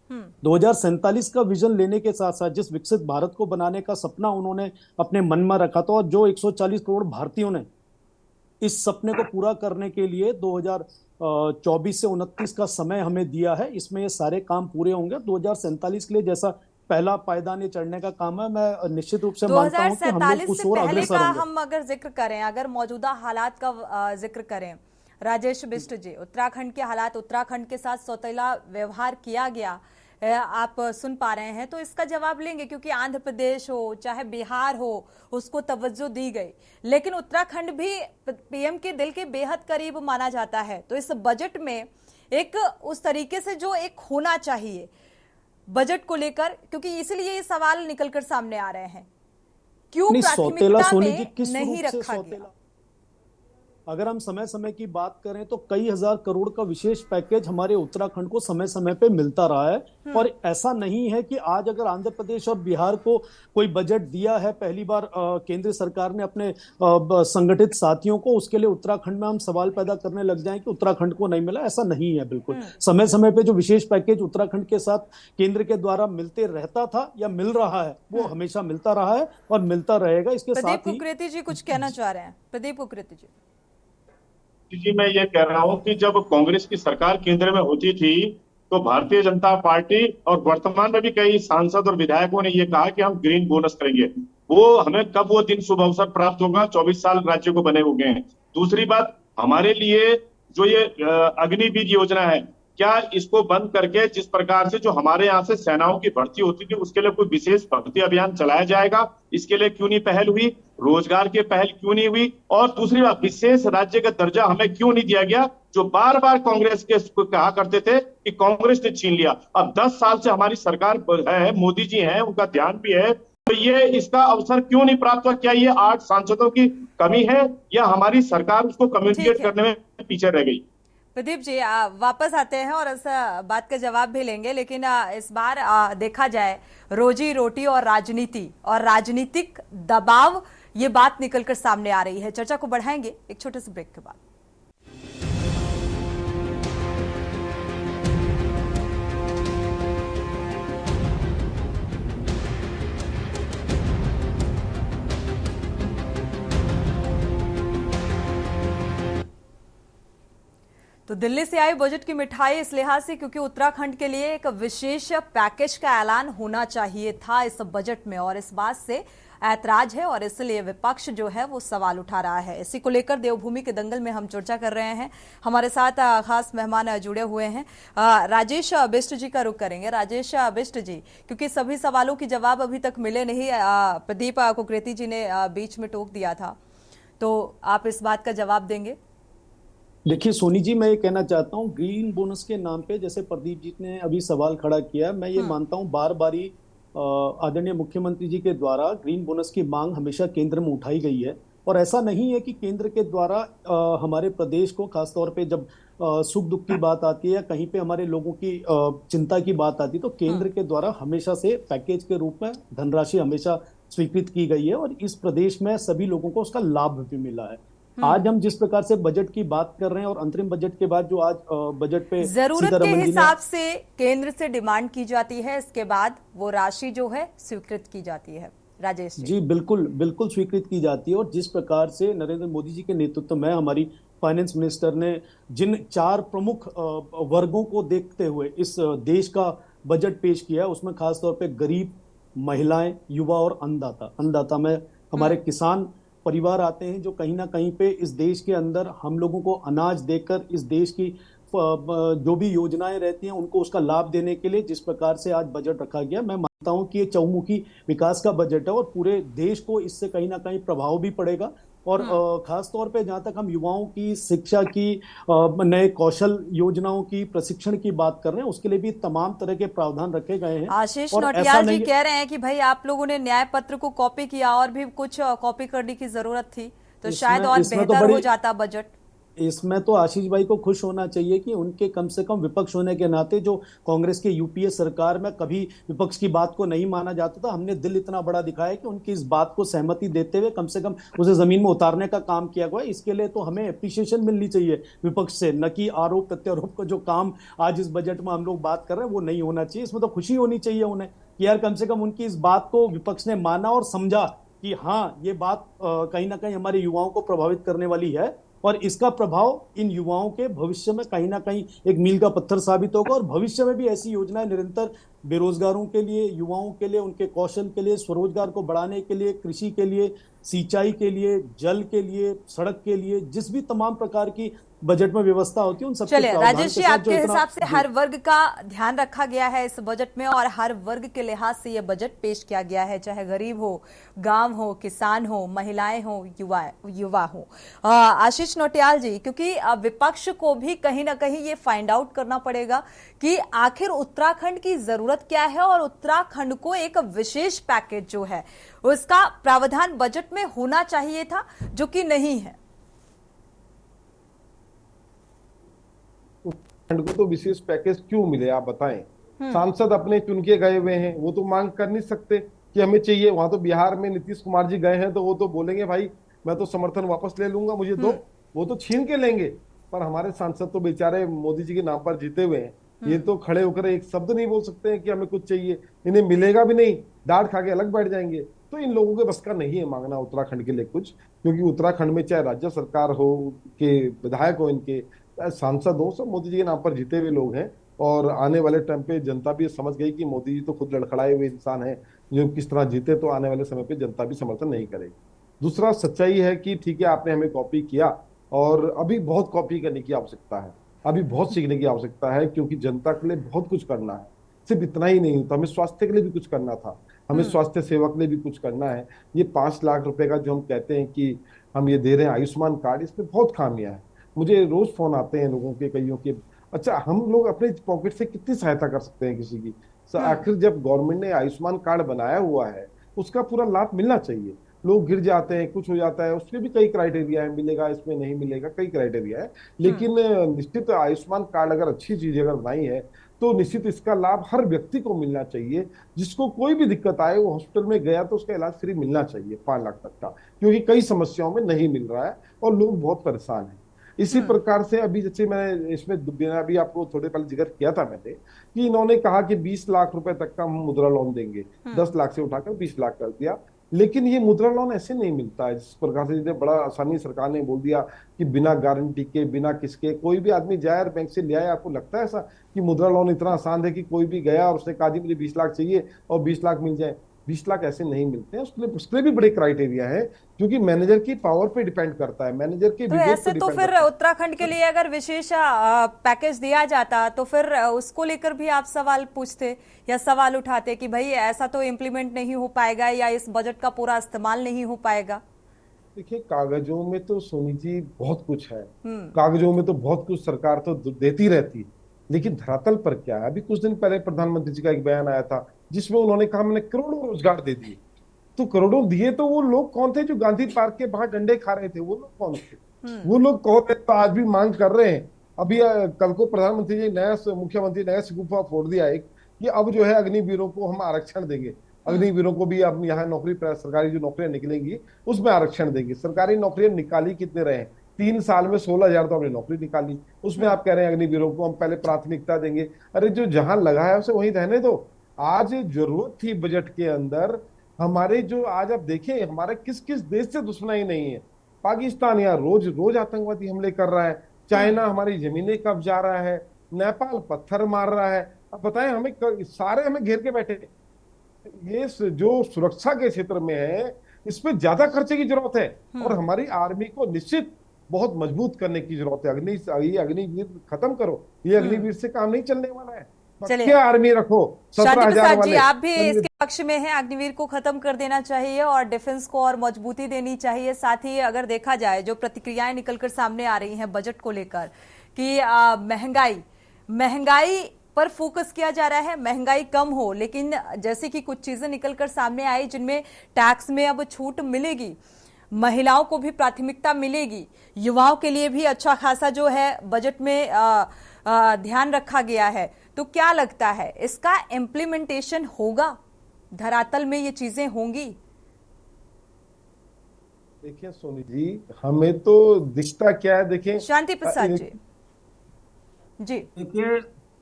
2047 का विजन लेने के साथ साथ जिस विकसित भारत को बनाने का सपना उन्होंने अपने मन में रखा था और जो 140 करोड़ भारतीयों ने इस सपने को पूरा करने के लिए 2024 से 29 का समय हमें दिया है, इसमें ये सारे काम पूरे होंगे। 2047 के लिए जैसा पहला पायदान ये चढ़ने का काम है, मैं निश्चित रूप से मानता हूं कि हम लोग उस ओर अग्रसर होंगे। हम अगर जिक्र करें, अगर मौजूदा हालात का जिक्र करें, राजेश बिष्ट जी, उत्तराखंड के हालात, उत्तराखंड के साथ सौतेला व्यवहार किया गया, आप सुन पा रहे हैं, तो इसका जवाब लेंगे क्योंकि आंध्र प्रदेश हो चाहे बिहार हो उसको तवज्जो दी गई, लेकिन उत्तराखंड भी पीएम के दिल के बेहद करीब माना जाता है। तो इस बजट में एक उस तरीके से जो एक होना चाहिए बजट को लेकर, क्योंकि इसलिए ये सवाल निकलकर सामने आ रहे हैं, क्यों प्राथमिकता में नहीं रखा गया? अगर हम समय समय की बात करें तो कई हजार करोड़ का विशेष पैकेज हमारे उत्तराखंड को समय समय पे मिलता रहा है। और ऐसा नहीं है कि आज अगर आंध्र प्रदेश और बिहार को कोई बजट दिया है पहली बार केंद्र सरकार ने अपने संगठित साथियों को, उसके लिए उत्तराखंड में हम सवाल पैदा करने लग जाएं कि उत्तराखंड को नहीं मिला। ऐसा नहीं है, बिल्कुल समय समय पे जो विशेष पैकेज उत्तराखंड के साथ केंद्र के द्वारा मिलते रहता था या मिल रहा है, वो हमेशा मिलता रहा है और मिलता रहेगा। इसके साथ ही प्रदीप कुकरेती जी कुछ कहना चाह रहे हैं। प्रदीप कुकरेती जी। जी, मैं ये कह रहा हूं कि जब कांग्रेस की सरकार केंद्र में होती थी तो भारतीय जनता पार्टी और वर्तमान में भी कई सांसद और विधायकों ने ये कहा कि हम ग्रीन बोनस करेंगे। वो हमें कब वो दिन शुभ अवसर प्राप्त होगा? 24 साल राज्य को बने हो गए हैं। दूसरी बात, हमारे लिए जो ये अग्निवीर योजना है, क्या इसको बंद करके जिस प्रकार से जो हमारे यहाँ से सेनाओं की भर्ती होती थी उसके लिए कोई विशेष भर्ती अभियान चलाया जाएगा? इसके लिए क्यों नहीं पहल हुई? रोजगार की पहल क्यों नहीं हुई? और दूसरी बात, विशेष राज्य का दर्जा हमें क्यों नहीं दिया गया, जो बार बार कांग्रेस के कहा करते थे कि कांग्रेस ने छीन लिया। अब 10 साल से हमारी सरकार है, मोदी जी है, उनका ध्यान भी है, तो ये इसका अवसर क्यों नहीं प्राप्त हुआ? क्या ये 8 सांसदों की कमी है या हमारी सरकार उसको कम्युनिकेट करने में पीछे रह गई? प्रदीप जी वापस आते हैं और इस बात का जवाब भी लेंगे, लेकिन इस बार देखा जाए रोजी रोटी और राजनीति और राजनीतिक दबाव, ये बात निकलकर सामने आ रही है। चर्चा को बढ़ाएंगे एक छोटे से ब्रेक के बाद। तो दिल्ली से आई बजट की मिठाई इस लिहाज से क्योंकि उत्तराखंड के लिए एक विशेष पैकेज का ऐलान होना चाहिए था इस बजट में, और इस बात से ऐतराज है और इसलिए विपक्ष जो है वो सवाल उठा रहा है। इसी को लेकर देवभूमि के दंगल में हम चर्चा कर रहे हैं। हमारे साथ खास मेहमान जुड़े हुए हैं। राजेश बिष्ट जी का रुख करेंगे। राजेश बिष्ट जी, क्योंकि सभी सवालों के जवाब अभी तक मिले नहीं, प्रदीप कुकरेती जी ने बीच में टोक दिया था, तो आप इस बात का जवाब देंगे? देखिए सोनी जी, मैं ये कहना चाहता हूँ ग्रीन बोनस के नाम पे जैसे प्रदीप जी ने अभी सवाल खड़ा किया, मैं ये मानता हूँ बार बारी आदरणीय मुख्यमंत्री जी के द्वारा ग्रीन बोनस की मांग हमेशा केंद्र में उठाई गई है, और ऐसा नहीं है कि केंद्र के द्वारा हमारे प्रदेश को खासतौर पे जब सुख दुख की बात आती है या कहीं पे हमारे लोगों की चिंता की बात आती है तो केंद्र के द्वारा हमेशा से पैकेज के रूप में धनराशि हमेशा स्वीकृत की गई है, और इस प्रदेश में सभी लोगों को उसका लाभ भी मिला है। आज हम जिस प्रकार से बजट की बात कर रहे हैं और अंतरिम बजट के बाद जो आज बजट पे जरूरत के हिसाब से केंद्र से डिमांड की जाती है, इसके बाद वो राशि जो है स्वीकृत की जाती है। राजेश जी बिल्कुल बिल्कुल स्वीकृत की जाती है, और जिस प्रकार से नरेंद्र मोदी जी के नेतृत्व में हमारी फाइनेंस मिनिस्टर ने जिन 4 प्रमुख वर्गों को देखते हुए इस देश का बजट पेश किया है, उसमें खासतौर पे गरीब, महिलाएं, युवा और अन्नदाता में हमारे किसान परिवार आते हैं, जो कहीं ना कहीं पे इस देश के अंदर हम लोगों को अनाज देकर इस देश की जो भी योजनाएं रहती हैं उनको उसका लाभ देने के लिए जिस प्रकार से आज बजट रखा गया, मैं मानता हूं कि ये चहुमुखी विकास का बजट है और पूरे देश को इससे कहीं ना कहीं प्रभाव भी पड़ेगा। और खास तौर पे जहां तक हम युवाओं की शिक्षा की, नए कौशल योजनाओं की, प्रशिक्षण की बात कर रहे हैं, उसके लिए भी तमाम तरह के प्रावधान रखे गए हैं। आशीष नौटियाल जी कह रहे हैं कि भाई आप लोगों ने न्याय पत्र को कॉपी किया और भी कुछ कॉपी करने की जरूरत थी तो शायद और बेहतर हो जाता बजट। इसमें तो आशीष भाई को खुश होना चाहिए कि उनके कम से कम विपक्ष होने के नाते, जो कांग्रेस के यूपीए सरकार में कभी विपक्ष की बात को नहीं माना जाता था, हमने दिल इतना बड़ा दिखाया कि उनकी इस बात को सहमति देते हुए कम से कम उसे जमीन में उतारने का काम किया गया। इसके लिए तो हमें एप्रिसिएशन मिलनी चाहिए विपक्ष से, न कि आरोप प्रत्यारोप का जो काम आज इस बजट में हम लोग बात कर रहे हैं वो नहीं होना चाहिए। इसमें तो खुशी होनी चाहिए उन्हें कि यार कम से कम उनकी इस बात को विपक्ष ने माना और समझा कि हाँ ये बात कहीं ना कहीं हमारे युवाओं को प्रभावित करने वाली है, और इसका प्रभाव इन युवाओं के भविष्य में कहीं ना कहीं एक मील का पत्थर साबित होगा, और भविष्य में भी ऐसी योजनाएं निरंतर बेरोजगारों के लिए, युवाओं के लिए, उनके कौशल के लिए, स्वरोजगार को बढ़ाने के लिए, कृषि के लिए, सिंचाई के लिए, जल के लिए, सड़क के लिए, जिस भी तमाम प्रकार की बजट में व्यवस्था होती है उन सब। चलिए राजेश जी, आपके हिसाब से हर वर्ग का ध्यान रखा गया है इस बजट में और हर वर्ग के लिहाज से यह बजट पेश किया गया है, चाहे गरीब हो, गांव हो, किसान हो, महिलाएं हो, युवा हो। आशीष नौटियाल जी, क्योंकि विपक्ष को भी कहीं ना कहीं ये फाइंड आउट करना पड़ेगा कि आखिर उत्तराखंड की जरूरत क्या है और उत्तराखंड को एक विशेष पैकेज जो है उसका प्रावधान बजट में होना चाहिए था, जो कि नहीं है। उत्तराखंड को तो विशेष पैकेज क्यों मिले, आप बताएं। सांसद अपने चुन के गए हुए हैं, वो तो मांग कर नहीं सकते कि हमें चाहिए। वहां तो बिहार में नीतीश कुमार जी गए हैं तो वो तो बोलेंगे भाई मैं तो समर्थन वापस ले लूंगा, मुझे दो, वो तो छीन के लेंगे। पर हमारे सांसद तो बेचारे मोदी जी के नाम पर जीते हुए हैं, ये तो खड़े होकर एक शब्द नहीं बोल सकते हैं कि हमें कुछ चाहिए, इन्हें मिलेगा भी नहीं, डांट खा के अलग बैठ जाएंगे। तो इन लोगों के बस का नहीं है मांगना उत्तराखंड के लिए कुछ, क्योंकि उत्तराखंड में चाहे राज्य सरकार हो के विधायक हो, इनके सांसद हो, सब मोदी जी के नाम पर जीते हुए लोग हैं। और आने वाले टाइम पे जनता भी समझ गई कि मोदी जी तो खुद लड़खड़ाए हुए इंसान है, जो किस तरह जीते तो आने वाले समय पे जनता भी समर्थन नहीं करेगी। दूसरा सच्चाई है कि ठीक है आपने हमें कॉपी किया, और अभी बहुत कॉपी करने की आवश्यकता है, अभी बहुत सीखने की आवश्यकता है, क्योंकि जनता के लिए बहुत कुछ करना है। सिर्फ इतना ही नहीं होता, हमें स्वास्थ्य के लिए भी कुछ करना था, हमें स्वास्थ्य सेवा के लिए भी कुछ करना है। ये 5 लाख रुपए का जो हम कहते हैं कि हम ये दे रहे हैं आयुष्मान कार्ड, इसमें बहुत खामियां है। मुझे रोज फोन आते हैं लोगों के, कईयों के, अच्छा हम लोग अपने पॉकेट से कितनी सहायता कर सकते हैं किसी की। आखिर जब गवर्नमेंट ने आयुष्मान कार्ड बनाया हुआ है उसका पूरा लाभ मिलना चाहिए। लोग गिर जाते हैं, कुछ हो जाता है, उसके भी कई क्राइटेरिया है, मिलेगा इसमें नहीं मिलेगा, कई क्राइटेरिया है। लेकिन निश्चित आयुष्मान कार्ड अगर अच्छी चीज अगर बनाई है तो निश्चित इसका लाभ हर व्यक्ति को मिलना चाहिए। जिसको कोई भी दिक्कत आए, वो हॉस्पिटल में गया तो उसका इलाज फ्री मिलना चाहिए 5 लाख तक का, क्योंकि कई समस्याओं में नहीं मिल रहा है और लोग बहुत परेशान हैं। इसी प्रकार से अभी जैसे मैंने इसमें अभी आपको थोड़े पहले जिक्र किया था मैंने कि इन्होंने कहा कि 20 लाख रुपए तक का हम मुद्रा लोन देंगे, 10 लाख से उठाकर 20 लाख कर दिया। लेकिन ये मुद्रा लोन ऐसे नहीं मिलता है जिस प्रकार से जितने बड़ा आसानी सरकार ने बोल दिया कि बिना गारंटी के बिना किसके कोई भी आदमी जाए और बैंक से ले आए। आपको लगता है ऐसा कि मुद्रा लोन इतना आसान है कि कोई भी गया और उसने कहा जी मुझे 20 लाख चाहिए और 20 लाख मिल जाए? 20 लाख ऐसे नहीं मिलते हैं। उसके लिए भी बड़े क्राइटेरिया है, क्योंकि मैनेजर की पावर पे डिपेंड करता है, मैनेजर के तो विवेक ऐसे पे तो डिपेंड फिर करता है। उत्तराखंड के लिए अगर विशेष पैकेज दिया जाता तो फिर उसको लेकर भी आप सवाल पूछते या सवाल उठाते कि भाई ऐसा तो इम्प्लीमेंट नहीं हो पाएगा या इस बजट का पूरा इस्तेमाल नहीं हो पाएगा। देखिए, कागजों में तो सोनी जी बहुत कुछ है, कागजों में तो बहुत कुछ सरकार तो देती रहती है, लेकिन धरातल पर क्या है? अभी कुछ दिन पहले प्रधानमंत्री जी का एक बयान आया था जिसमें उन्होंने कहा मैंने करोड़ों रोजगार दे दिए। तो करोड़ों दिए तो वो लोग कौन थे जो गांधी पार्क के बाहर डंडे खा रहे थे? वो लोग कौन थे? वो लोग कौन है? तो आज भी मांग कर रहे हैं। अभी कल को प्रधानमंत्री जी मुख्यमंत्री नया शगुफा फोड़ दिया एक कि अब जो है अग्निवीरों को हम आरक्षण देंगे, अग्निवीरों को भी अब यहाँ नौकरी सरकारी जो नौकरियां निकलेंगी उसमें आरक्षण देंगे। सरकारी नौकरियां निकाली कितने रहे? 3 साल में 16,000 तो हमने नौकरी निकाली, उसमें आप कह रहे हैं अग्निवीरों को हम पहले प्राथमिकता देंगे। अरे जो जहां लगा है उसे वहीं रहने दो। आज जरूरत थी बजट के अंदर हमारे जो आज आप देखें हमारे किस किस देश से दुश्मनी नहीं है। पाकिस्तान यहाँ रोज रोज आतंकवादी हमले कर रहा है, चाइना हमारी जमीनें कब्जा रहा है, नेपाल पत्थर मार रहा है। अब बताएं हमें सारे हमें घेर के बैठे। ये जो सुरक्षा के क्षेत्र में है इस पे ज्यादा खर्चे की जरूरत है और हमारी आर्मी को निश्चित बहुत मजबूत करने की जरूरत है। ये अग्निवीर खत्म करो, ये अग्निवीर से काम नहीं चलने वाला है। चलिए आर्मी रखो, शांति 17,000 प्रसाद जी, वाले। आप भी इसके पक्ष में हैं, अग्निवीर को खत्म कर देना चाहिए और डिफेंस को और मजबूती देनी चाहिए। साथ ही अगर देखा जाए जो प्रतिक्रियाएं निकलकर सामने आ रही हैं बजट को लेकर कि महंगाई पर फोकस किया जा रहा है, महंगाई कम हो, लेकिन जैसे कि कुछ चीजें निकलकर सामने आई जिनमें टैक्स में अब छूट मिलेगी, महिलाओं को भी प्राथमिकता मिलेगी, युवाओं के लिए भी अच्छा खासा जो है बजट में ध्यान रखा गया है। तो क्या लगता है इसका इम्प्लीमेंटेशन होगा? धरातल में ये चीजें होंगी? देखिए सोनी जी, हमें तो दिखता क्या है, देखिए शांति प्रसाद जी।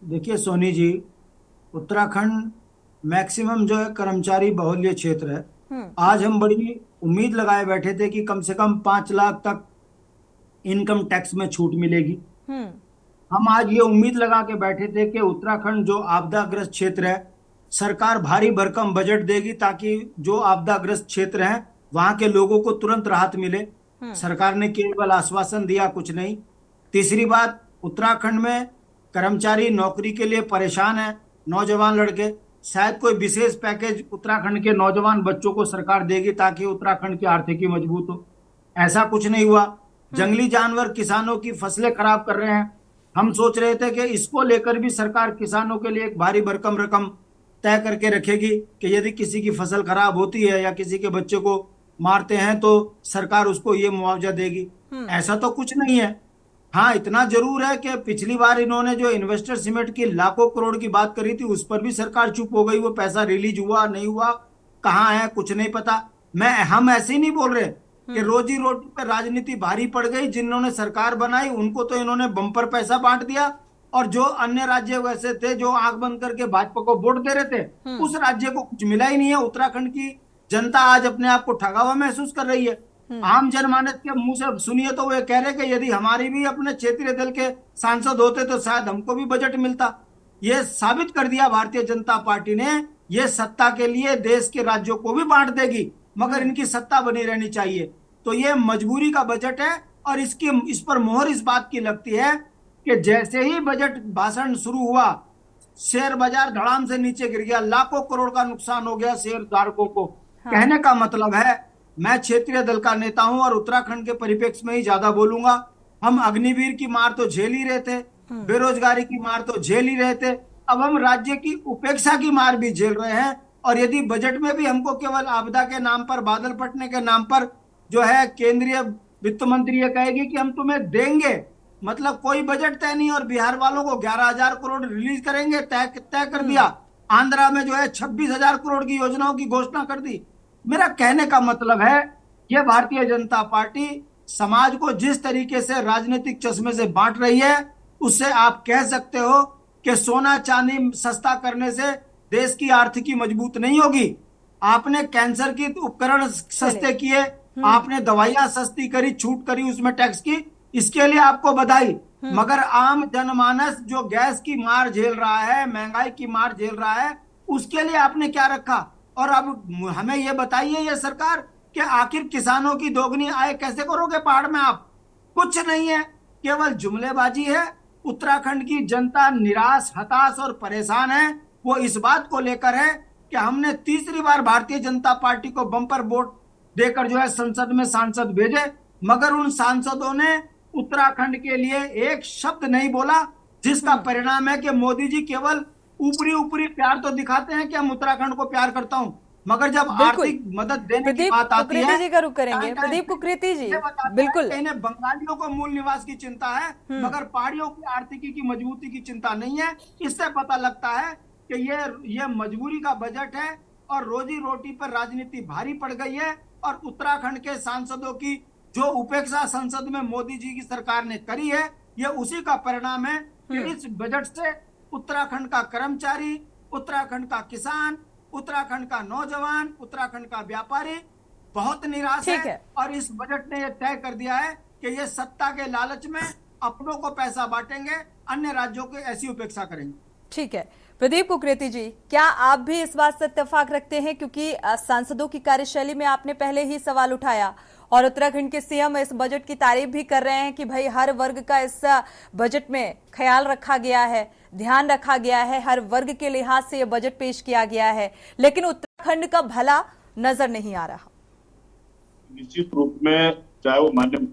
देखिए सोनी जी, उत्तराखंड मैक्सिमम जो है कर्मचारी बहुल्य क्षेत्र है। आज हम बड़ी उम्मीद लगाए बैठे थे कि कम से कम 5 लाख तक इनकम टैक्स में छूट मिलेगी। हम आज ये उम्मीद लगा के बैठे थे कि उत्तराखंड जो आपदाग्रस्त क्षेत्र है, सरकार भारी भरकम बजट देगी ताकि जो आपदाग्रस्त क्षेत्र हैं वहां के लोगों को तुरंत राहत मिले। सरकार ने केवल आश्वासन दिया, कुछ नहीं। तीसरी बात, उत्तराखंड में कर्मचारी नौकरी के लिए परेशान है, नौजवान लड़के। शायद कोई विशेष पैकेज उत्तराखंड के नौजवान बच्चों को सरकार देगी ताकि उत्तराखंड की आर्थिकी मजबूत हो। ऐसा कुछ नहीं हुआ। जंगली जानवर किसानों की फसलें खराब कर रहे हैं। हम सोच रहे थे कि इसको लेकर भी सरकार किसानों के लिए एक भारी भरकम रकम तय करके रखेगी कि यदि किसी की फसल खराब होती है या किसी के बच्चे को मारते हैं तो सरकार उसको ये मुआवजा देगी। ऐसा तो कुछ नहीं है। हाँ, इतना जरूर है कि पिछली बार इन्होंने जो इन्वेस्टर समिट की लाखों करोड़ की बात करी थी उस पर भी सरकार चुप हो गई। वो पैसा रिलीज हुआ नहीं हुआ, कहाँ है, कुछ नहीं पता। हम ऐसे ही नहीं बोल रहे कि रोजी रोटी पे राजनीति भारी पड़ गई। जिन्होंने सरकार बनाई उनको तो इन्होंने बम्पर पैसा बांट दिया और जो अन्य राज्य वैसे थे जो आंख बंद करके भाजपा को वोट दे रहे थे उस राज्य को कुछ मिला ही नहीं है। उत्तराखंड की जनता आज अपने आप को ठगा हुआ महसूस कर रही है। आम जनमानस के मुंह से सुनिए तो वो कह रहे कि यदि हमारी भी अपने क्षेत्रीय दल के सांसद होते तो शायद हमको भी बजट मिलता। ये साबित कर दिया भारतीय जनता पार्टी ने, ये सत्ता के लिए देश के राज्यों को भी बांट देगी मगर इनकी सत्ता बनी रहनी चाहिए। तो ये मजबूरी का बजट है और इस पर मोहर इस बात की लगती है कि जैसे ही बजट भाषण शुरू हुआ शेयर बाजार धड़ाम से नीचे गिर गया, लाखों करोड़ का नुकसान हो गया शेयर धारकों को। कहने का मतलब है, मैं क्षेत्रीय दल का नेता हूं और उत्तराखंड के परिप्रेक्ष्य में ही ज्यादा बोलूंगा। हम अग्निवीर की मार तो झेल ही रहे थे, बेरोजगारी की मार तो झेल ही रहे थे, अब हम राज्य की उपेक्षा की मार भी झेल रहे हैं। और यदि बजट में भी हमको केवल आपदा के नाम पर, बादल फटने के नाम पर जो है केंद्रीय वित्त मंत्री ये कहेगी कि हम तुम्हें देंगे, मतलब कोई बजट तय नहीं और बिहार वालों को 11,000 करोड़ रिलीज करेंगे, तय कर दिया। आंध्रा में जो है 26,000 करोड़ की योजनाओं की घोषणा कर दी। मेरा कहने का मतलब है यह भारतीय जनता पार्टी समाज को जिस तरीके से राजनीतिक चश्मे से बांट रही है उससे आप कह सकते हो कि सोना चांदी सस्ता करने से देश की आर्थिकी मजबूत नहीं होगी। आपने कैंसर की उपकरण सस्ते किए, आपने दवाइयां सस्ती करी, छूट करी उसमें टैक्स की, इसके लिए आपको बधाई। मगर आम जनमानस जो गैस की मार झेल रहा है, महंगाई की मार झेल रहा है, उसके लिए आपने क्या रखा? और अब हमें ये बताइए ये सरकार कि आखिर किसानों की दोगुनी आय कैसे करोगे पहाड़ में आप? कुछ नहीं है, केवल जुमलेबाजी है। उत्तराखंड की जनता निराश, हताश और परेशान है। वो इस बात को लेकर है कि हमने तीसरी बार भारतीय जनता पार्टी को बम्पर वोट देकर जो है संसद में सांसद भेजे, मगर उन सांसदों ने उत्तराखंड के लिए एक शब्द नहीं बोला, जिसका परिणाम है कि मोदी जी केवल ऊपरी ऊपरी प्यार तो दिखाते हैं कि हम उत्तराखंड को प्यार करता हूं, मगर जब आर्थिक मदद देने की बात आती है, जी का रुख करेंगे। प्रदीप कुकरेती जी, बिल्कुल। इन्हें बंगालियों को मूल निवास की चिंता है, मगर पहाड़ियों की आर्थिकी की मजबूती की चिंता नहीं है। इससे पता लगता है कि ये मजबूरी का बजट है और रोजी रोटी पर राजनीति भारी पड़ गई है। और उत्तराखंड के सांसदों की जो उपेक्षा संसद में मोदी जी की सरकार ने करी है, ये उसी का परिणाम है कि इस बजट से उत्तराखंड का कर्मचारी, उत्तराखंड का किसान, उत्तराखंड का नौजवान, उत्तराखंड का व्यापारी बहुत निराश है। और इस बजट ने यह तय कर दिया है कि ये सत्ता के लालच में अपनों को पैसा बांटेंगे, अन्य राज्यों की ऐसी उपेक्षा करेंगे। ठीक है प्रदीप कुकरेती जी, क्या आप भी इस बात से इत्तेफाक रखते हैं? क्योंकि सांसदों की कार्यशैली में आपने पहले ही सवाल उठाया और उत्तराखंड के सीएम इस बजट की तारीफ भी कर रहे हैं कि भाई हर वर्ग का इस बजट में ख्याल रखा गया है, ध्यान रखा गया है, हर वर्ग के लिहाज से यह बजट पेश किया गया है, लेकिन उत्तराखंड का भला नजर नहीं आ रहा। निश्चित रूप में चाहे वो मान्य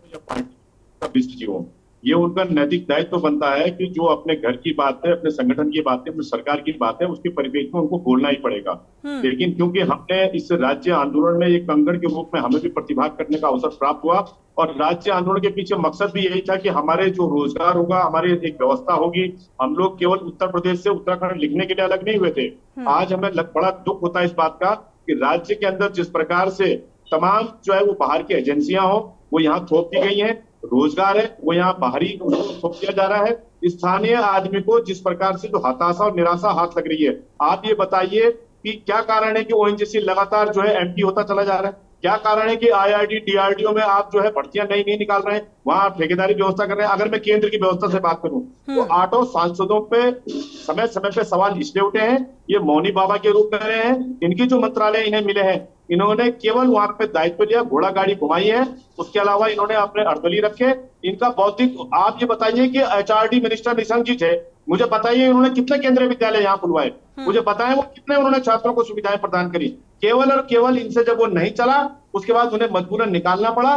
या पार्टी का विशिष्ट हो, ये उनका नैतिक दायित्व बनता है कि जो अपने घर की बात है, अपने संगठन की बात है, अपनी सरकार की बात है, उसके परिप्रेक्ष्य में उनको बोलना ही पड़ेगा। लेकिन क्योंकि हमने इस राज्य आंदोलन में एक कंगड़ के रूप में हमें भी प्रतिभाग करने का अवसर प्राप्त हुआ, और राज्य आंदोलन के पीछे मकसद भी यही था कि हमारे जो रोजगार होगा, हमारी एक व्यवस्था होगी। हम लोग केवल उत्तर प्रदेश से उत्तराखंड लिखने के लिए अलग नहीं हुए थे। आज हमें बड़ा दुख होता है इस बात का कि राज्य के अंदर जिस प्रकार से तमाम जो है वो बाहर की एजेंसियां हो, वो यहाँ थोप दी गई हैं, रोजगार है वो यहाँ बाहरी थोप दिया जा रहा है। स्थानीय आदमी को जिस प्रकार से जो हताशा और निराशा हाथ लग रही है, आप ये बताइए कि क्या कारण है कि ओएनजीसी लगातार जो है एम्प्टी होता चला जा रहा है? क्या कारण है कि आईआईटी डीआरडीओ में आप जो है भर्तियां नहीं निकाल रहे हैं, वहां ठेकेदारी व्यवस्था कर रहे हैं? अगर मैं केंद्र की व्यवस्था से बात करूं तो 8 सांसदों पे समय समय पे सवाल इसलिए उठे हैं, ये मौनी बाबा के रूप में रहे हैं। इनकी जो मंत्रालय इन्हें मिले हैं, इन्होंने केवल वहां पे दायित्व लिया, घोड़ा गाड़ी घुमाई है, उसके अलावा इन्होंने अपने अर्दली रखे। इनका बौद्धिक, आप ये बताइए कि एचआरडी मिनिस्टर निशंक जी थे, मुझे बताइए इन्होंने कितने केंद्रीय विद्यालय यहाँ खुलवाए, मुझे बताएं वो कितने उन्होंने छात्रों को सुविधाएं प्रदान करी। केवल और केवल इनसे जब वो नहीं चला, उसके बाद उन्हें मजबूरन निकालना पड़ा।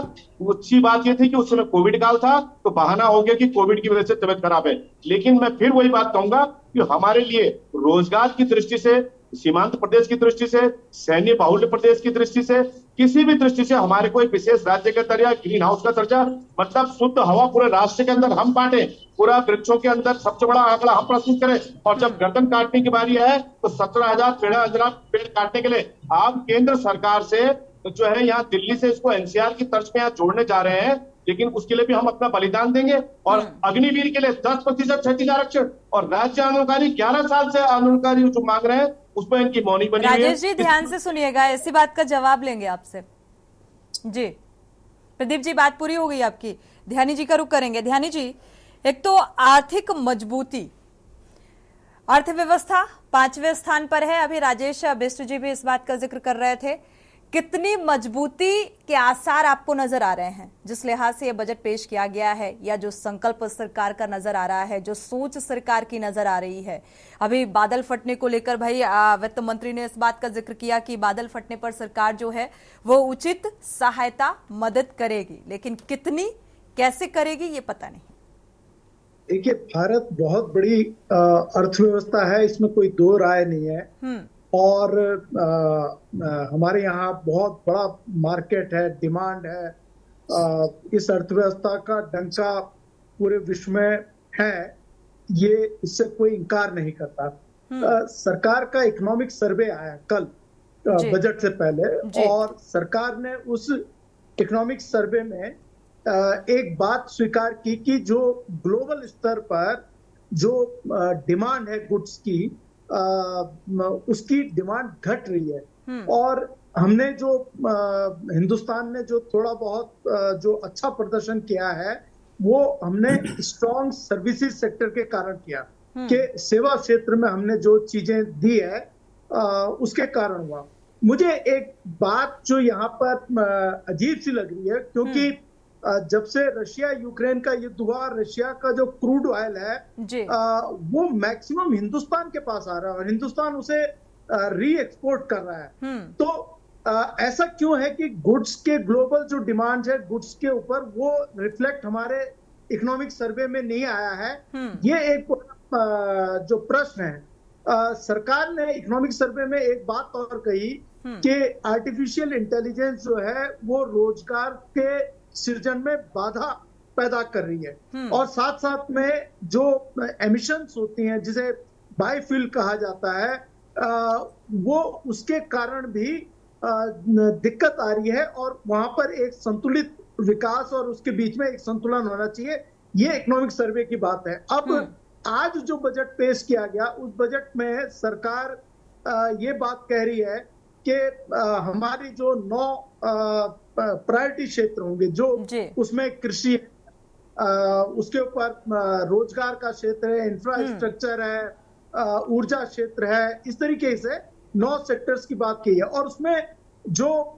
अच्छी बात ये थी कि उस समय कोविड काल था, तो बहाना हो गया कि कोविड की वजह से तबियत खराब है। लेकिन मैं फिर वही बात कहूंगा कि हमारे लिए रोजगार की दृष्टि से, सीमांत प्रदेश की दृष्टि से, सैन्य बाहुल्य प्रदेश की दृष्टि से, किसी भी दृष्टि से हमारे को एक विशेष राज्य का दर्जा, ग्रीन हाउस का दर्जा, मतलब शुद्ध हवा पूरे राष्ट्र के अंदर हम बांटे, पूरा वृक्षों के अंदर सबसे बड़ा आंकड़ा हम प्रस्तुत करें, और जब गर्दन काटने की बारी है तो 17,000 पेड़ काटने के लिए आप केंद्र सरकार से जो है यहाँ दिल्ली से इसको एनसीआर की तर्ज पे यहाँ जोड़ने जा रहे हैं। लेकिन उसके लिए भी हम अपना बलिदान देंगे। और अग्निवीर के लिए 10% क्षैतिज आरक्षण, और राज्य आंदोलनकारी 11 साल से आंदोलनकारी जो मांग रहे हैं उस पर इनकी मौनी बनी हुई है। राजेश जी ध्यान से सुनिएगा, ऐसी बात का जवाब लेंगे आपसे। जी प्रदीप जी, बात पूरी हो गई आपकी। ध्यानी जी का रुख करेंगे। ध्यानी जी, एक तो आर्थिक मजबूती, अर्थव्यवस्था 5वें स्थान पर है। अभी राजेश बिष्ट जी भी इस बात का जिक्र कर रहे थे। कितनी मजबूती के आसार आपको नजर आ रहे हैं जिस लिहाज से यह बजट पेश किया गया है, या जो संकल्प सरकार का नजर आ रहा है, जो सोच सरकार की नजर आ रही है? अभी बादल फटने को लेकर भाई वित्त मंत्री ने इस बात का जिक्र किया कि बादल फटने पर सरकार जो है वो उचित सहायता मदद करेगी, लेकिन कितनी, कैसे करेगी ये पता नहीं। देखिए, भारत बहुत बड़ी अर्थव्यवस्था है, इसमें कोई दो राय नहीं है। और हमारे यहाँ बहुत बड़ा मार्केट है, डिमांड है। इस अर्थव्यवस्था का डंका पूरे विश्व में है, ये इससे कोई इनकार नहीं करता। सरकार का इकोनॉमिक सर्वे आया कल बजट से पहले, और सरकार ने उस इकोनॉमिक सर्वे में एक बात स्वीकार की कि जो ग्लोबल स्तर पर जो डिमांड है गुड्स की, उसकी डिमांड घट रही है। और हमने जो हिंदुस्तान ने जो थोड़ा बहुत जो अच्छा प्रदर्शन किया है वो हमने स्ट्रॉन्ग सर्विसेज सेक्टर के कारण किया, कि सेवा क्षेत्र में हमने जो चीजें दी है उसके कारण हुआ। मुझे एक बात जो यहाँ पर अजीब सी लग रही है, क्योंकि जब से रशिया यूक्रेन का युद्ध हुआ, रशिया का जो क्रूड ऑयल है वो मैक्सिमम हिंदुस्तान के पास आ रहा है और हिंदुस्तान उसे री एक्सपोर्ट कर रहा है। तो ऐसा क्यों है कि गुड्स के ग्लोबल जो डिमांड है गुड्स के ऊपर, वो रिफ्लेक्ट हमारे इकोनॉमिक सर्वे में नहीं आया है? ये एक जो प्रश्न है। सरकार ने इकोनॉमिक सर्वे में एक बात और कही कि आर्टिफिशियल इंटेलिजेंस जो है वो रोजगार के सृजन में बाधा पैदा कर रही है, और साथ साथ में जो एमिशंस होती हैं जिसे बायोफ्यूल कहा जाता है, वो उसके कारण भी दिक्कत आ रही है, और वहां पर एक संतुलित विकास और उसके बीच में एक संतुलन होना चाहिए। ये इकोनॉमिक सर्वे की बात है। अब आज जो बजट पेश किया गया, उस बजट में सरकार ये बात कह रही है कि हमारी जो 9 प्रायोरिटी क्षेत्र होंगे, जो उसमें कृषि उसके ऊपर रोजगार का क्षेत्र है, इंफ्रास्ट्रक्चर है, ऊर्जा क्षेत्र है, इस तरीके से 9 सेक्टर्स की बात की है। और उसमें जो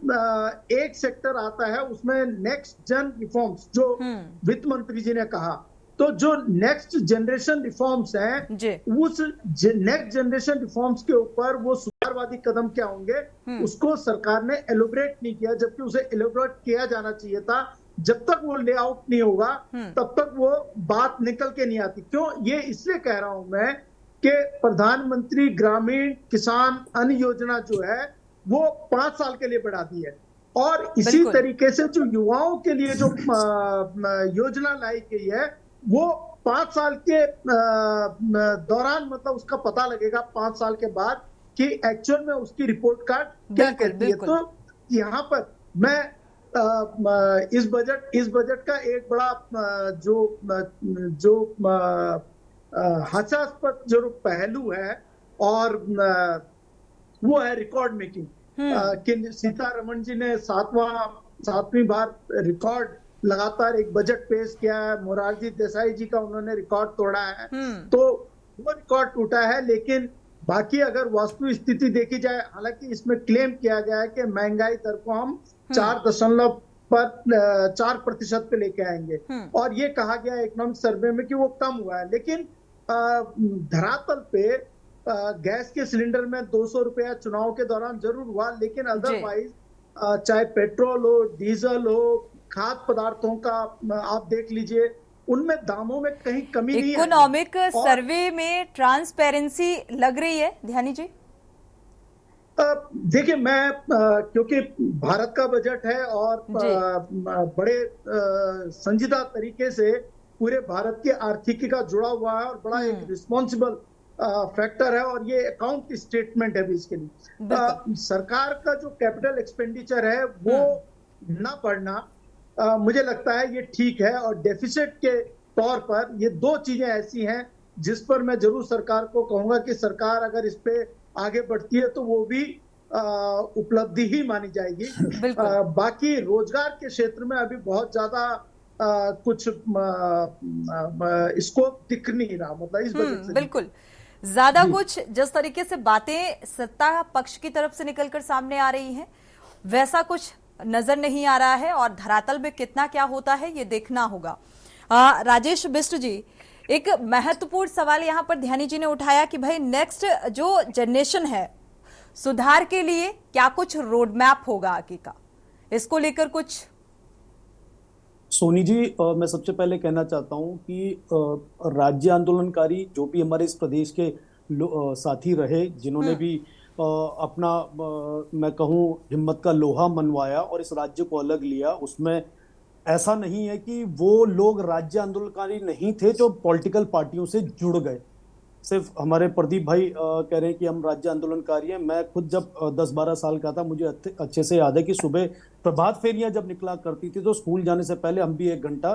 एक सेक्टर आता है उसमें नेक्स्ट जन रिफॉर्म्स, जो वित्त मंत्री जी ने कहा, तो जो नेक्स्ट जनरेशन रिफॉर्म्स हैं, उस नेक्स्ट जनरेशन रिफॉर्म्स के ऊपर वो सुधारवादी कदम क्या होंगे, उसको सरकार ने एलोबरेट नहीं किया, जबकि उसे एलोबरेट किया जाना चाहिए था। जब तक वो लेआउट नहीं होगा तब तक वो बात निकल के नहीं आती। क्यों? ये इसलिए कह रहा हूं मैं कि प्रधानमंत्री ग्रामीण किसान अन्न योजना जो है वो 5 साल के लिए बढ़ा दी है, और इसी तरीके से जो युवाओं के लिए जो योजना लाई गई है वो 5 साल के दौरान, मतलब उसका पता लगेगा 5 साल के बाद कि एक्चुअल में उसकी रिपोर्ट कार्ड क्या कहती है। तो यहाँ पर मैं इस बजट का एक बड़ा जो हास्यास्पद जो पहलू है, और वो है रिकॉर्ड मेकिंग। कि सीतारमण जी ने 7वीं बार रिकॉर्ड लगातार एक बजट पेश किया है। मोरारजी देसाई जी का उन्होंने रिकॉर्ड तोड़ा है, तो वो रिकॉर्ड टूटा है। लेकिन बाकी अगर वास्तविक स्थिति देखी जाए, हालांकि इसमें क्लेम किया गया है कि महंगाई दर को हम 4% पे लेके आएंगे, और ये कहा गया है इकोनॉमिक सर्वे में कि वो कम हुआ है। लेकिन धरातल पे गैस के सिलेंडर में 200 रुपया चुनाव के दौरान जरूर हुआ, लेकिन अदरवाइज चाहे पेट्रोल हो, डीजल हो, खाद्य पदार्थों का आप देख लीजिए, उनमें दामों में कहीं कमी नहीं है। इकोनॉमिक सर्वे में ट्रांसपेरेंसी लग रही है ध्यानी जी? देखिए, मैं क्योंकि भारत का बजट है और बड़े संजीदा तरीके से पूरे भारत की आर्थिकी का जुड़ा हुआ है, और बड़ा एक रिस्पॉन्सिबल फैक्टर है, और ये अकाउंट स्टेटमेंट है भी इसके लिए। सरकार का जो कैपिटल एक्सपेंडिचर है वो ना बढ़ना मुझे लगता है ये ठीक है, और डेफिसिट के तौर पर ये 2 चीजें ऐसी हैं जिस पर मैं जरूर सरकार को कहूंगा कि सरकार अगर इस पे आगे बढ़ती है तो वो भी उपलब्धि ही मानी जाएगी। बाकी रोजगार के क्षेत्र में अभी बहुत ज्यादा कुछ स्कोप दिख नहीं रहा, मतलब इस वजह से बिल्कुल ज्यादा कुछ जिस तरीके से बातें सत्ता पक्ष की तरफ से निकलकर सामने आ रही हैं वैसा कुछ नजर नहीं आ रहा है, और धरातल में कितना क्या होता है ये देखना होगा। राजेश बिष्ट जी, एक महत्वपूर्ण सवाल यहाँ पर ध्यानी जी ने उठाया कि भाई नेक्स्ट जो जनरेशन है, सुधार के लिए क्या कुछ रोड मैप होगा आगे का, इसको लेकर कुछ? सोनी जी, मैं सबसे पहले कहना चाहता हूं कि राज्य आंदोलनकारी जो भी हमारे इस प्रदेश के साथी रहे, जिन्होंने भी अपना मैं कहूं हिम्मत का लोहा मनवाया और इस राज्य को अलग लिया, उसमें ऐसा नहीं है कि वो लोग राज्य आंदोलनकारी नहीं थे जो पॉलिटिकल पार्टियों से जुड़ गए। सिर्फ हमारे प्रदीप भाई कह रहे हैं कि हम राज्य आंदोलनकारी हैं। मैं खुद जब 10-12 साल का था, मुझे अच्छे से याद है कि सुबह प्रभात फेरियां जब निकला करती थी तो स्कूल जाने से पहले हम भी 1 घंटा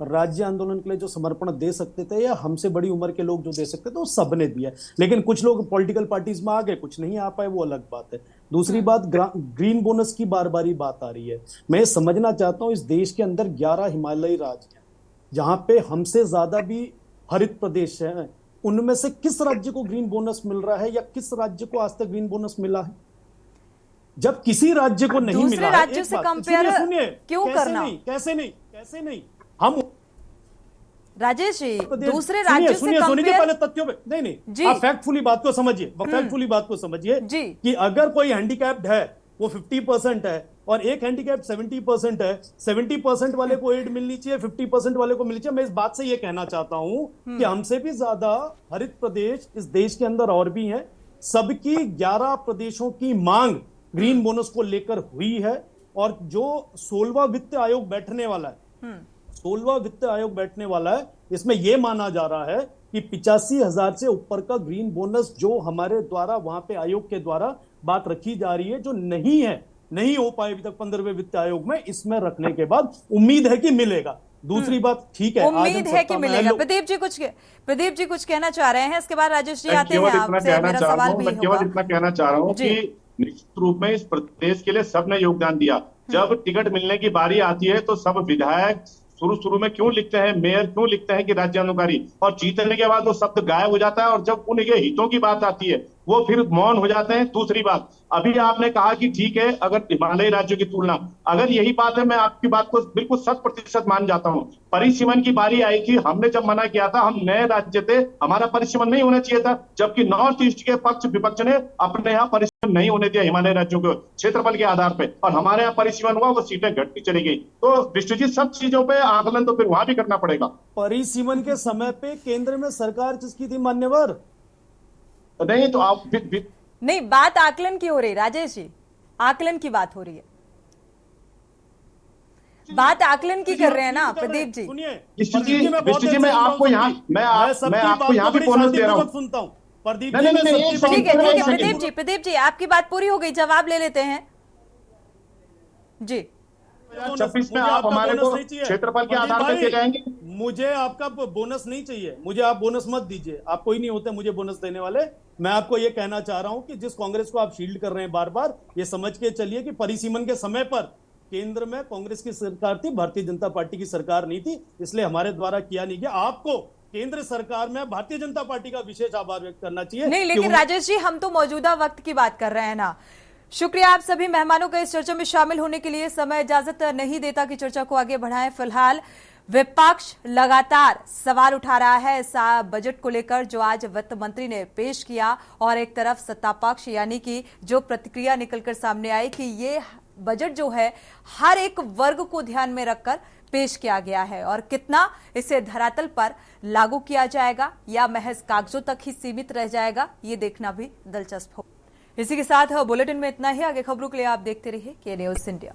राज्य आंदोलन के लिए जो समर्पण दे सकते थे या हमसे बड़ी उम्र के लोग जो दे सकते थे वो सबने दिया। लेकिन कुछ लोग पॉलिटिकल पार्टीज में आ गए, कुछ नहीं आ पाए, वो अलग बात है। दूसरी बात, ग्रीन बोनस की बार बारी बात आ रही है। मैं समझना चाहता हूं, इस देश के अंदर 11 हिमालयी राज्य हैं जहां पे हमसे ज्यादा भी हरित प्रदेश है। उनमें से किस राज्य को ग्रीन बोनस मिल रहा है या किस राज्य को आज तक ग्रीन बोनस मिला है? जब किसी राज्य को नहीं मिला है, राज्यों से कंपेयर क्यों करना? कैसे नहीं हम राजेश जी, दूसरे राज्यों से सुनिए पहले तथ्यों पे नहीं आप फैक्टफुली बात को समझिए, फैक्टफुली बात को समझिए कि अगर कोई हैंडीकैप्ड है वो 50% है और एक हैंडीकैप्ड 70% है, 70% वाले को एड मिलनी चाहिए, 50% वाले को मिलनी चाहिए। मैं इस बात से ये कहना चाहता हूं कि हमसे भी ज्यादा हरित प्रदेश इस देश के अंदर और भी हैं। सबकी 11 प्रदेशों की मांग ग्रीन बोनस को लेकर हुई है और जो 16वां वित्त आयोग बैठने वाला है, 16वां वित्त आयोग बैठने वाला है, इसमें यह माना जा रहा है कि 85,000 से ऊपर का ग्रीन बोनस जो हमारे द्वारा वहां पे आयोग के द्वारा बात रखी जा रही है, जो नहीं हो पाए अभी तक 15वें वित्त आयोग में, इसमें रखने के बाद उम्मीद है कि मिलेगा। दूसरी बात, ठीक है, उम्मीद है कि मिलेगा। प्रदीप जी कुछ कहना चाह रहे हैं, इसके बाद राजेश जी आते हैं आपसे, मेरा सवाल भी होगा। केवल इतना कहना चाह रहा हूँ कि निश्चित रूप में इस प्रदेश के लिए सबने योगदान दिया। जब टिकट मिलने की बारी आती है तो सब विधायक शुरू में क्यों लिखते हैं, मेयर क्यों लिखते हैं कि राज्यानुकारी, और जीतने के बाद वो शब्द गायब हो जाता है और जब उनके हितों की बात आती है वो फिर मौन हो जाते हैं। दूसरी बात, अभी आपने कहा कि ठीक है अगर हिमालयी राज्यों की तुलना, अगर यही बात है, मैं आपकी बात को बिल्कुल 100% मान जाता हूं। परिसीमन की बारी आई थी, हमने जब मना किया था, हम नए राज्य थे, हमारा परिसीमन नहीं होना चाहिए था, जबकि नॉर्थ ईस्ट के पक्ष विपक्ष ने अपने यहाँ परिसीमन नहीं होने दिया हिमालय राज्यों को क्षेत्रफल के आधार पर, और हमारे यहाँ परिसीमन हुआ, वो सीटें घटती चली गई। तो विश्वजीत, सब चीजों पर आकलन तो फिर वहां भी करना पड़ेगा। परिसीमन के समय पे केंद्र में सरकार जिसकी थी मान्यवर, नहीं तो आप नहीं, बात आकलन की हो रही राजेश जी, आकलन की बात हो रही है, बात आकलन की कर रहे हैं ना प्रदीप जी। जी मैं आपको यहाँ भी बोनस दे रहा हूँ। सुनता हूँ प्रदीप जी, ठीक है प्रदीप जी आपकी बात पूरी हो गई, जवाब ले लेते हैं जी। 26 में आप हमारे को क्षेत्रफल के आधार पर दे जाएंगे। मुझे आपका बोनस नहीं चाहिए, मुझे आप बोनस मत दीजिए, आप कोई नहीं होते मुझे बोनस देने वाले। मैं आपको ये कहना चाह रहा हूं कि जिस कांग्रेस को आप शील्ड कर रहे हैं बार बार, ये समझ के चलिए कि परिसीमन के समय पर केंद्र में कांग्रेस की सरकार थी, भारतीय जनता पार्टी की सरकार नहीं थी, इसलिए हमारे द्वारा किया नहीं गया। आपको केंद्र सरकार में भारतीय जनता पार्टी का विशेष आभार व्यक्त करना चाहिए। नहीं, लेकिन राजेश जी हम तो मौजूदा वक्त की बात कर रहे हैं ना। शुक्रिया आप सभी मेहमानों का इस चर्चा में शामिल होने के लिए। समय इजाजत नहीं देता कि चर्चा को आगे बढ़ाएं। फिलहाल विपक्ष लगातार सवाल उठा रहा है इस बजट को लेकर जो आज वित्त मंत्री ने पेश किया, और एक तरफ सत्ता पक्ष यानी कि जो प्रतिक्रिया निकलकर सामने आई कि ये बजट जो है हर एक वर्ग को ध्यान में रखकर पेश किया गया है, और कितना इसे धरातल पर लागू किया जाएगा या महज कागजों तक ही सीमित रह जाएगा, ये देखना भी दिलचस्प हो। इसी के साथ बुलेटिन में इतना ही। आगे खबरों के लिए आप देखते रहिए के न्यूज़ इंडिया।